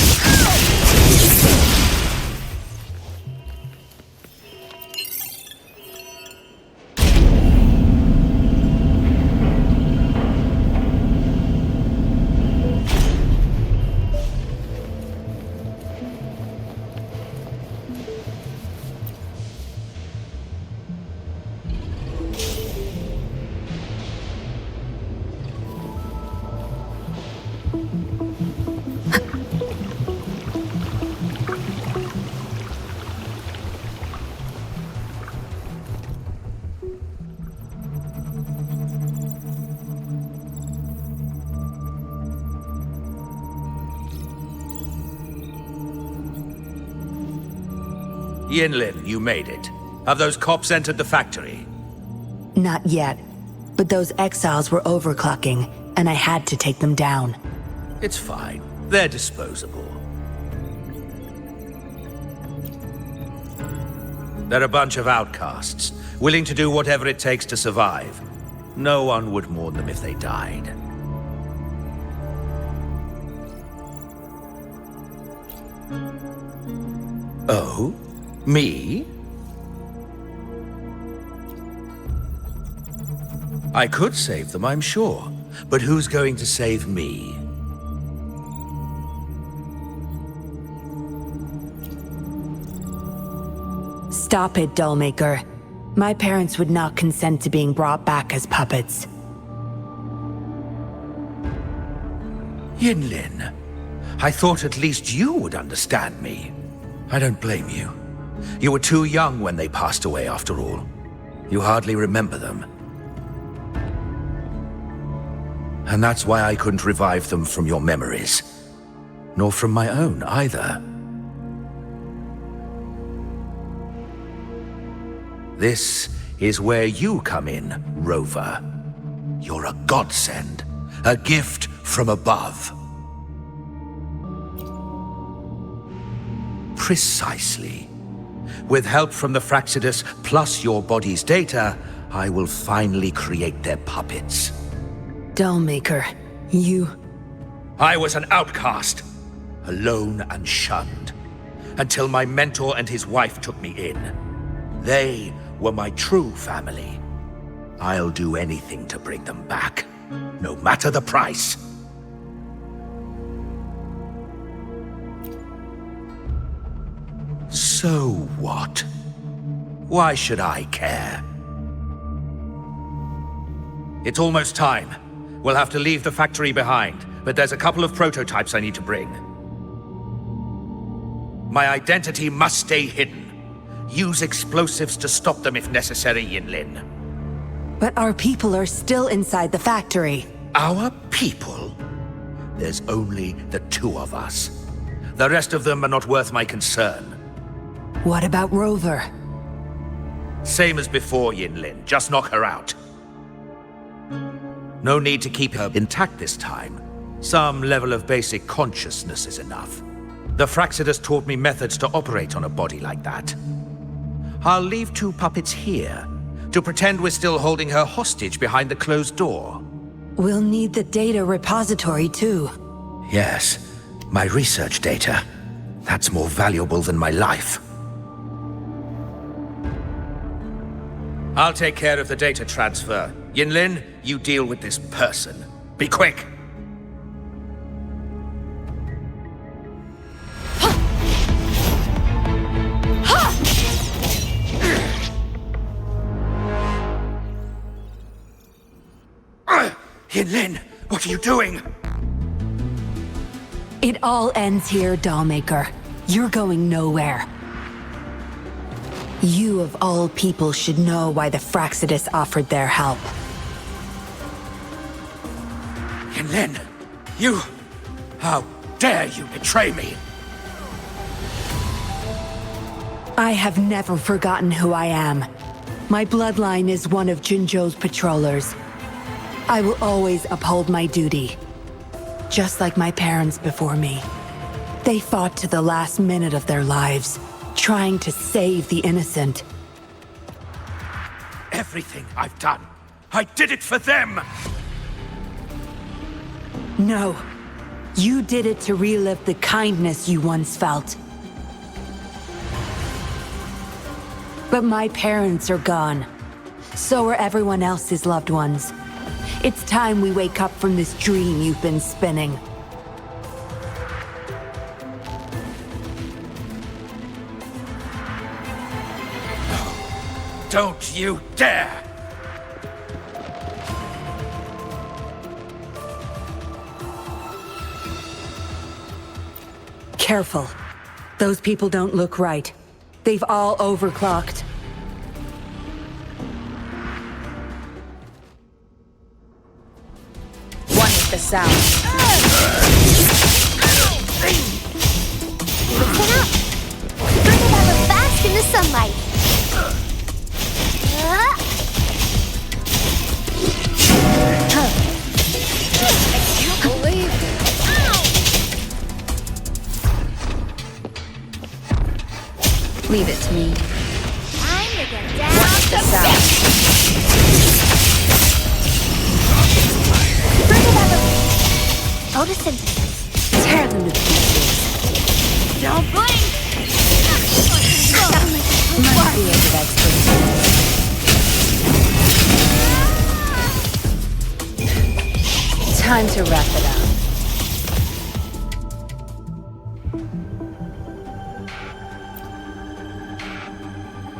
Yinlin, you made it. Have those cops entered the factory? Not yet, but those exiles were overclocking, and I had to take them down. It's fine. They're disposable. They're a bunch of outcasts, willing to do whatever it takes to survive. No one would mourn them if they died. Oh? Me? I could save them, I'm sure. But who's going to save me? Stop it, Dollmaker. My parents would not consent to being brought back as puppets. Yinlin, I thought at least you would understand me. I don't blame you. You were too young when they passed away, after all. You hardly remember them. And that's why I couldn't revive them from your memories. Nor from my own, either. This is where you come in, Rover. You're a godsend. A gift from above. Precisely. With help from the Fraxidus plus your body's data, I will finally create their puppets. Dollmaker, you... I was an outcast, alone and shunned, until my mentor and his wife took me in. They were my true family. I'll do anything to bring them back, no matter the price. So what? Why should I care? It's almost time. We'll have to leave the factory behind, but there's a couple of prototypes I need to bring. My identity must stay hidden. Use explosives to stop them if necessary, Yinlin. But our people are still inside the factory. Our people? There's only the two of us. The rest of them are not worth my concern. What about Rover? Same as before, Yinlin. Just knock her out. No need to keep her intact this time. Some level of basic consciousness is enough. The Fraxidus taught me methods to operate on a body like that. I'll leave two puppets here to pretend we're still holding her hostage behind the closed door. We'll need the data repository too. Yes, my research data. That's more valuable than my life. I'll take care of the data transfer. Yinlin, you deal with this person. Be quick! Yinlin, what are you doing? It all ends here, Dollmaker. You're going nowhere. You of all people should know why the Fraxidus offered their help. Yinlin, you... How dare you betray me? I have never forgotten who I am. My bloodline is one of Jinzhou's patrollers. I will always uphold my duty. Just like my parents before me. They fought to the last minute of their lives, trying to save the innocent. Everything I've done, I did it for them! No. You did it to relive the kindness you once felt. But my parents are gone. So are everyone else's loved ones. It's time we wake up from this dream you've been spinning. Don't you dare! Careful. Those people don't look right. They've all overclocked. One is the sound. Listen up! Bring it out fast in the sunlight. I can't believe... Leave it to me. Time to get down The sound. Bring it out photosynthesis. Tear them to pieces. Don't blink! My field of expertise. Time to wrap it up.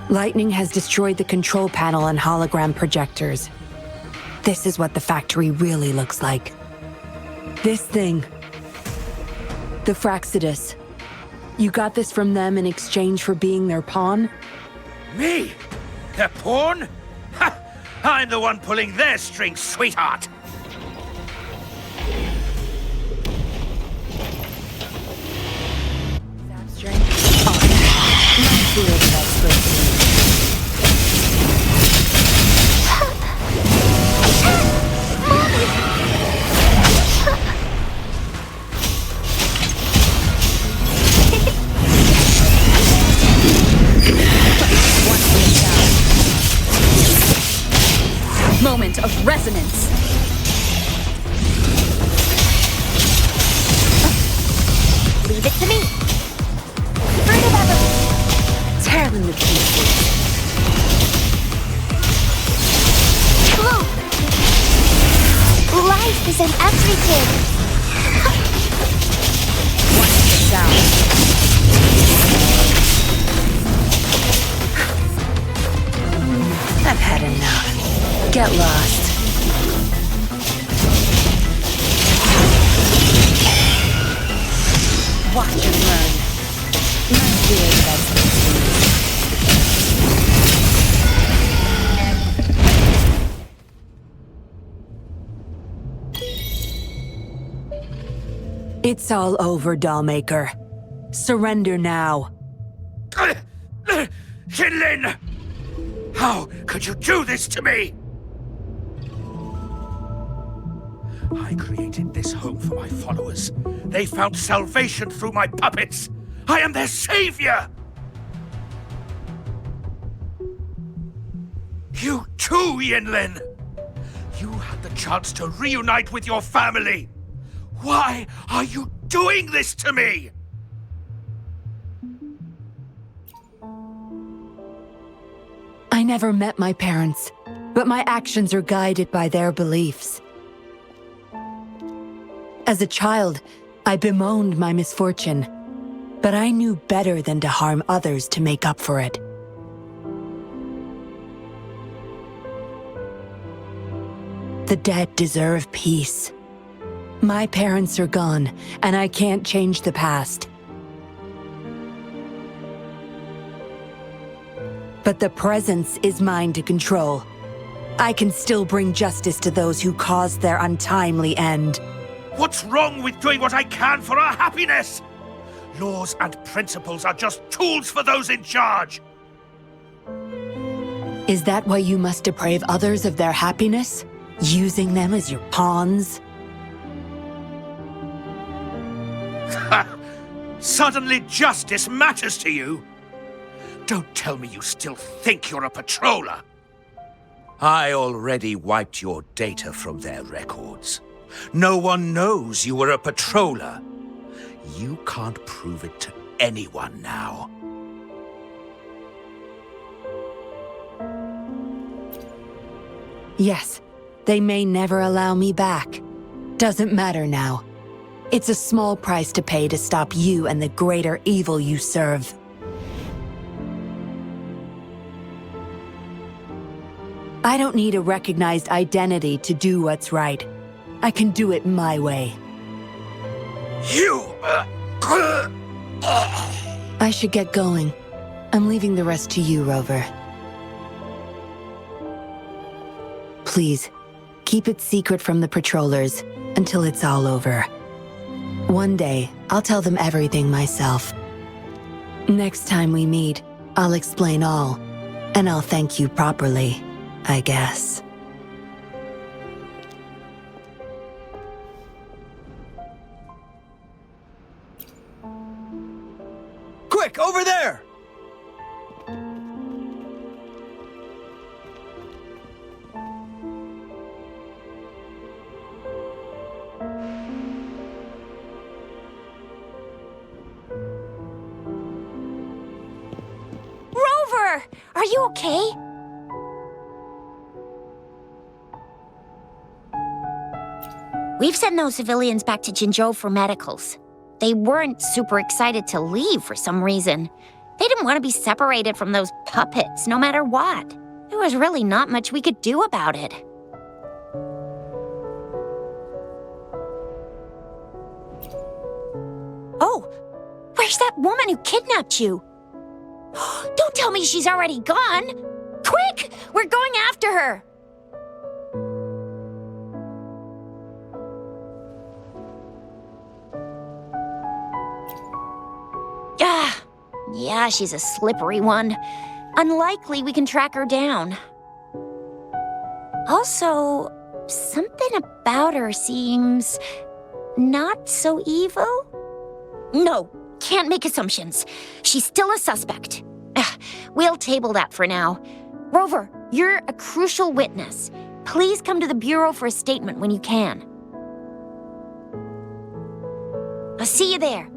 Lightning has destroyed the control panel and hologram projectors. This is what the factory really looks like. This thing. The Fraxidus. You got this from them in exchange for being their pawn? Me? Their pawn? Ha! I'm the one pulling their strings, sweetheart! That strength? My field of expertise. Moment of resonance. Leave it to me. Bring it out. Tear them to pieces. Look! Life is in everything. What's the sound? I've had enough. Get lost. Watch and learn. Nice way to get things. It's all over, Dollmaker. Surrender now. Yinlin! How could you do this to me? I created this home for my followers. They found salvation through my puppets. I am their savior! You too, Yinlin! You had the chance to reunite with your family. Why are you doing this to me? I never met my parents, but my actions are guided by their beliefs. As a child, I bemoaned my misfortune, but I knew better than to harm others to make up for it. The dead deserve peace. My parents are gone, and I can't change the past. But the present is mine to control. I can still bring justice to those who caused their untimely end. What's wrong with doing what I can for our happiness? Laws and principles are just tools for those in charge. Is that why you must deprive others of their happiness? Using them as your pawns? Suddenly justice matters to you? Don't tell me you still think you're a patroller. I already wiped your data from their records. No one knows you were a patroller. You can't prove it to anyone now. Yes, they may never allow me back. Doesn't matter now. It's a small price to pay to stop you and the greater evil you serve. I don't need a recognized identity to do what's right. I can do it my way. You... I should get going. I'm leaving the rest to you, Rover. Please, keep it secret from the patrollers until it's all over. One day, I'll tell them everything myself. Next time we meet, I'll explain all, and I'll thank you properly, I guess. Quick, over there! Rover! Are you okay? We've sent those civilians back to Jinzhou for medicals. They weren't super excited to leave for some reason. They didn't want to be separated from those puppets, no matter what. There was really not much we could do about it. Oh, where's that woman who kidnapped you? Don't tell me she's already gone! Quick! We're going after her! Yeah, she's a slippery one. Unlikely we can track her down. Also, something about her seems not so evil? No, can't make assumptions. She's still a suspect. We'll table that for now. Rover, you're a crucial witness. Please come to the Bureau for a statement when you can. I'll see you there.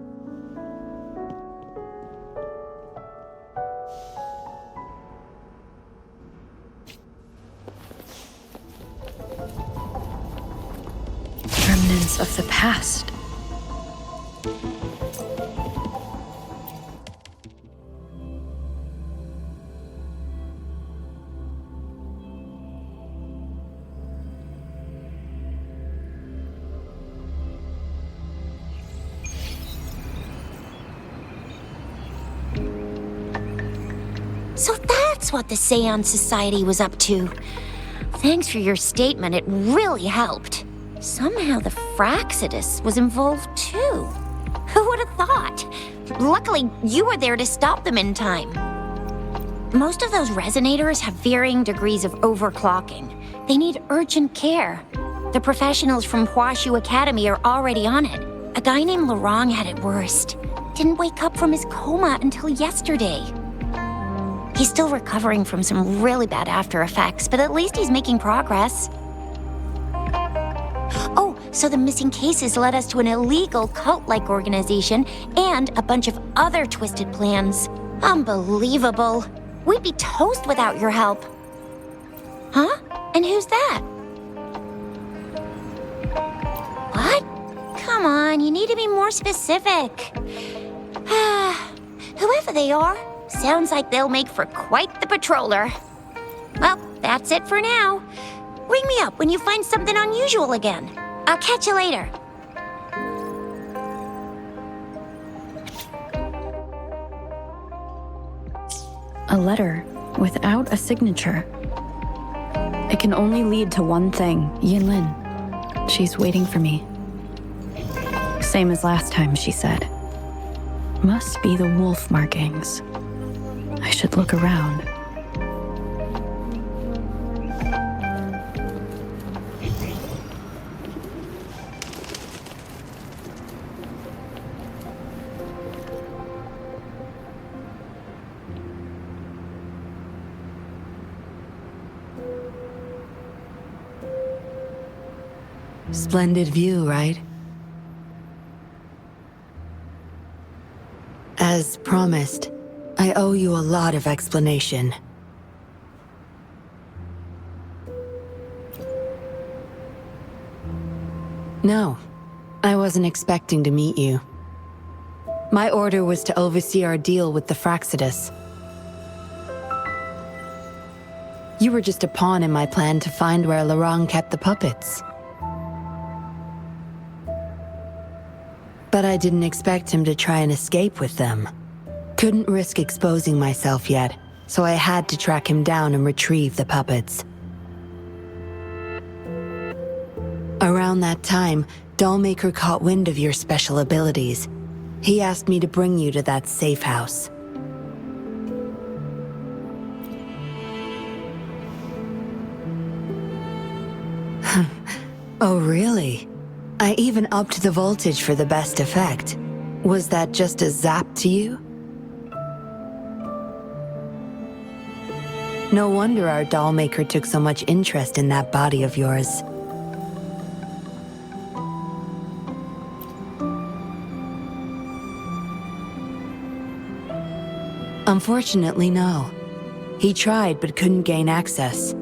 Remnants of the past. So that's what the Seance Society was up to. Thanks for your statement, it really helped. Somehow the Fraxidus was involved too. Who would have thought? Luckily, you were there to stop them in time. Most of those resonators have varying degrees of overclocking. They need urgent care. The professionals from Huashu Academy are already on it. A guy named Laurent had it worst. Didn't wake up from his coma until yesterday. He's still recovering from some really bad after effects, but at least he's making progress. Oh, so the missing cases led us to an illegal cult-like organization and a bunch of other twisted plans. Unbelievable. We'd be toast without your help. Huh? And who's that? What? Come on, you need to be more specific. Whoever they are, sounds like they'll make for quite the patroller. Well, that's it for now. Ring me up when you find something unusual again. I'll catch you later. A letter without a signature. It can only lead to one thing, Yinlin. She's waiting for me. Same as last time, she said. Must be the wolf markings. I should look around. Splendid view, right? As promised, I owe you a lot of explanation. No, I wasn't expecting to meet you. My order was to oversee our deal with the Fraxidus. You were just a pawn in my plan to find where Laurent kept the puppets. But I didn't expect him to try and escape with them. Couldn't risk exposing myself yet, so I had to track him down and retrieve the puppets. Around that time, Dollmaker caught wind of your special abilities. He asked me to bring you to that safe house. Oh, really? I even upped the voltage for the best effect. Was that just a zap to you? No wonder our dollmaker took so much interest in that body of yours. Unfortunately, no. He tried but couldn't gain access.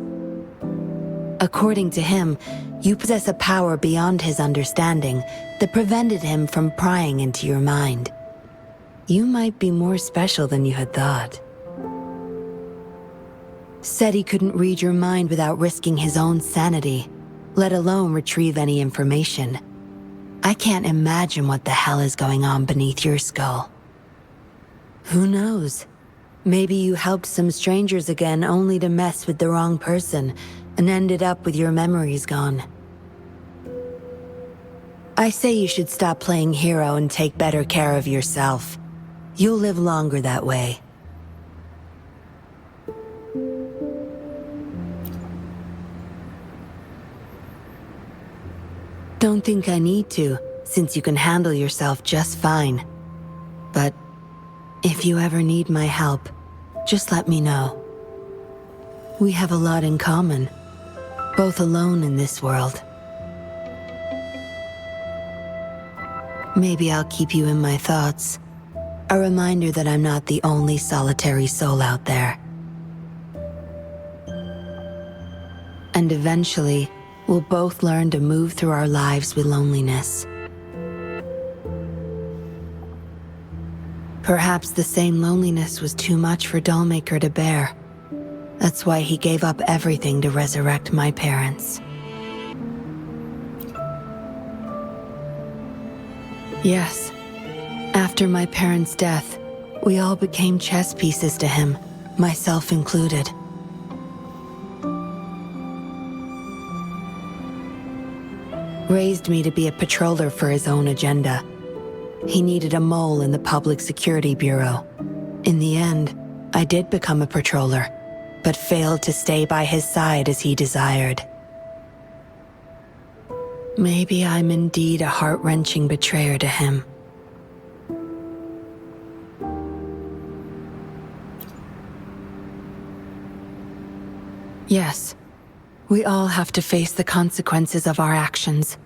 According to him, you possess a power beyond his understanding that prevented him from prying into your mind. You might be more special than you had thought. Said he couldn't read your mind without risking his own sanity, let alone retrieve any information. I can't imagine what the hell is going on beneath your skull. Who knows? Maybe you helped some strangers again only to mess with the wrong person and ended up with your memories gone. I say you should stop playing hero and take better care of yourself. You'll live longer that way. Don't think I need to, since you can handle yourself just fine. But if you ever need my help, just let me know. We have a lot in common, both alone in this world. Maybe I'll keep you in my thoughts. A reminder that I'm not the only solitary soul out there. And eventually, we'll both learn to move through our lives with loneliness. Perhaps the same loneliness was too much for Dollmaker to bear. That's why he gave up everything to resurrect my parents. Yes, after my parents' death, we all became chess pieces to him, myself included. Raised me to be a patroller for his own agenda. He needed a mole in the Public Security Bureau. In the end, I did become a patroller, but failed to stay by his side as he desired. Maybe I'm indeed a heart-wrenching betrayer to him. Yes, we all have to face the consequences of our actions.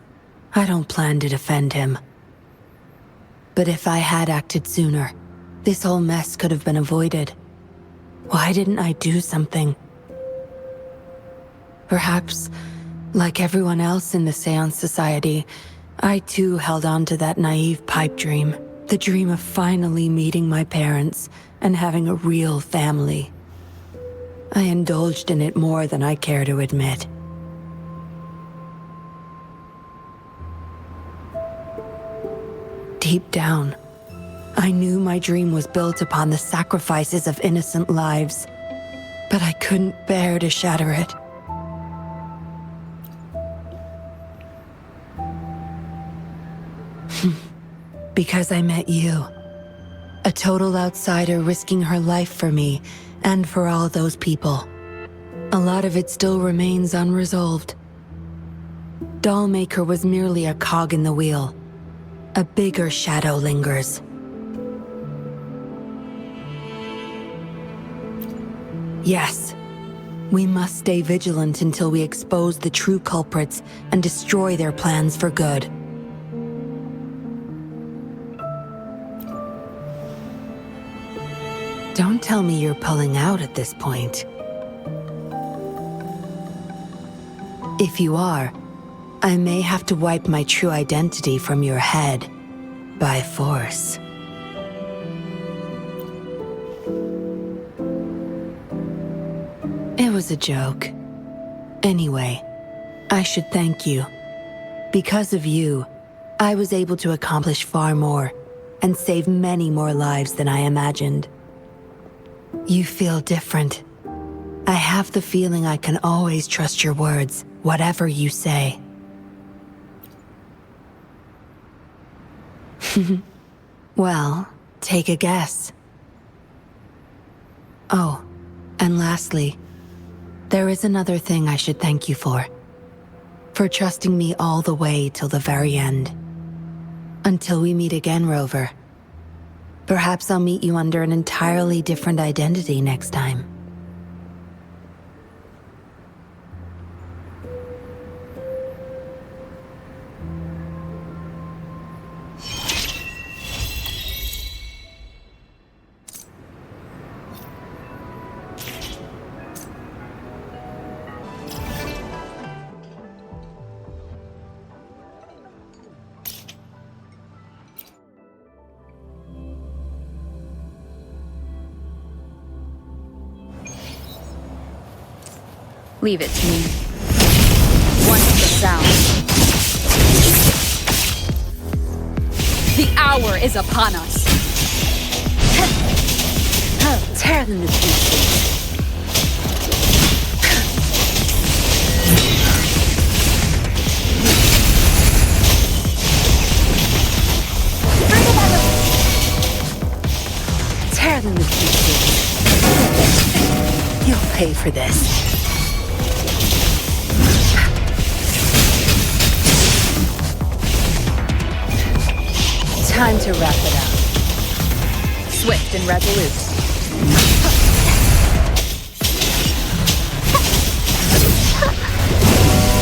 I don't plan to defend him. But if I had acted sooner, this whole mess could have been avoided. Why didn't I do something? Perhaps, like everyone else in the Seance Society, I too held on to that naive pipe dream. The dream of finally meeting my parents and having a real family. I indulged in it more than I care to admit. Deep down, I knew my dream was built upon the sacrifices of innocent lives, but I couldn't bear to shatter it. Because I met you. A total outsider risking her life for me and for all those people. A lot of it still remains unresolved. Dollmaker was merely a cog in the wheel. A bigger shadow lingers. Yes, we must stay vigilant until we expose the true culprits and destroy their plans for good. Don't tell me you're pulling out at this point. If you are, I may have to wipe my true identity from your head by force. It was a joke. Anyway, I should thank you. Because of you, I was able to accomplish far more and save many more lives than I imagined. You feel different. I have the feeling I can always trust your words, whatever you say. Well, take a guess. Oh, and lastly, there is another thing I should thank you for. For trusting me all the way till the very end. Until we meet again, Rover. Perhaps I'll meet you under an entirely different identity next time. Leave it to me. Once the sound. The hour is upon us. Tear them to pieces. Tear them to pieces. You'll pay for this. Time to wrap it up. Swift and resolute.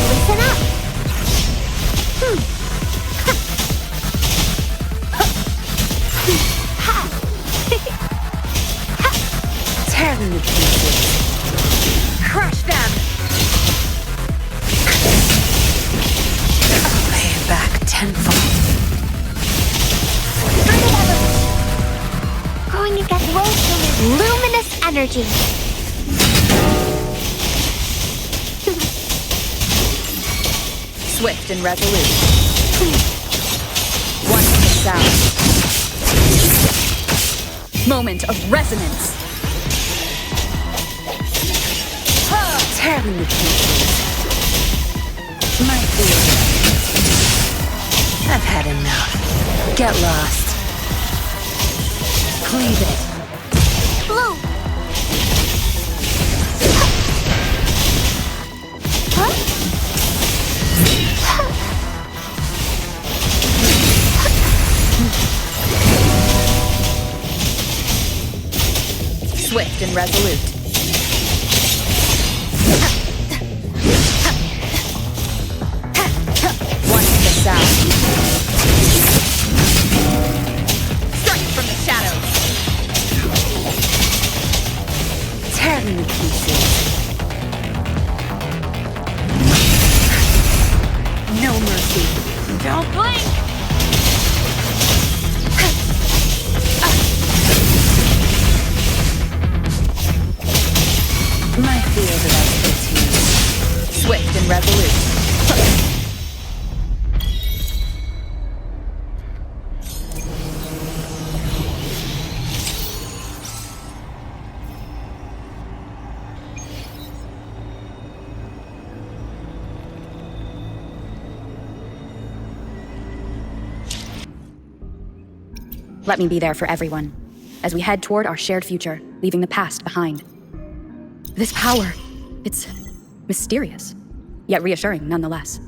Listen up. Tear them to pieces. Crush them. I'll pay it back tenfold. Going to get roasted with luminous energy. Swift and resolute. Once the sound. Moment of resonance. Tear me to pieces. My fear. I've had enough. Get lost. Cleave it. Blue! Huh? Swift and resolute. One to the south. Strike from the shadows. Tear me to pieces. No mercy. Don't blink! My field of expertise. Swift and resolute. Let me be there for everyone, as we head toward our shared future, leaving the past behind. This power, it's mysterious, yet reassuring nonetheless.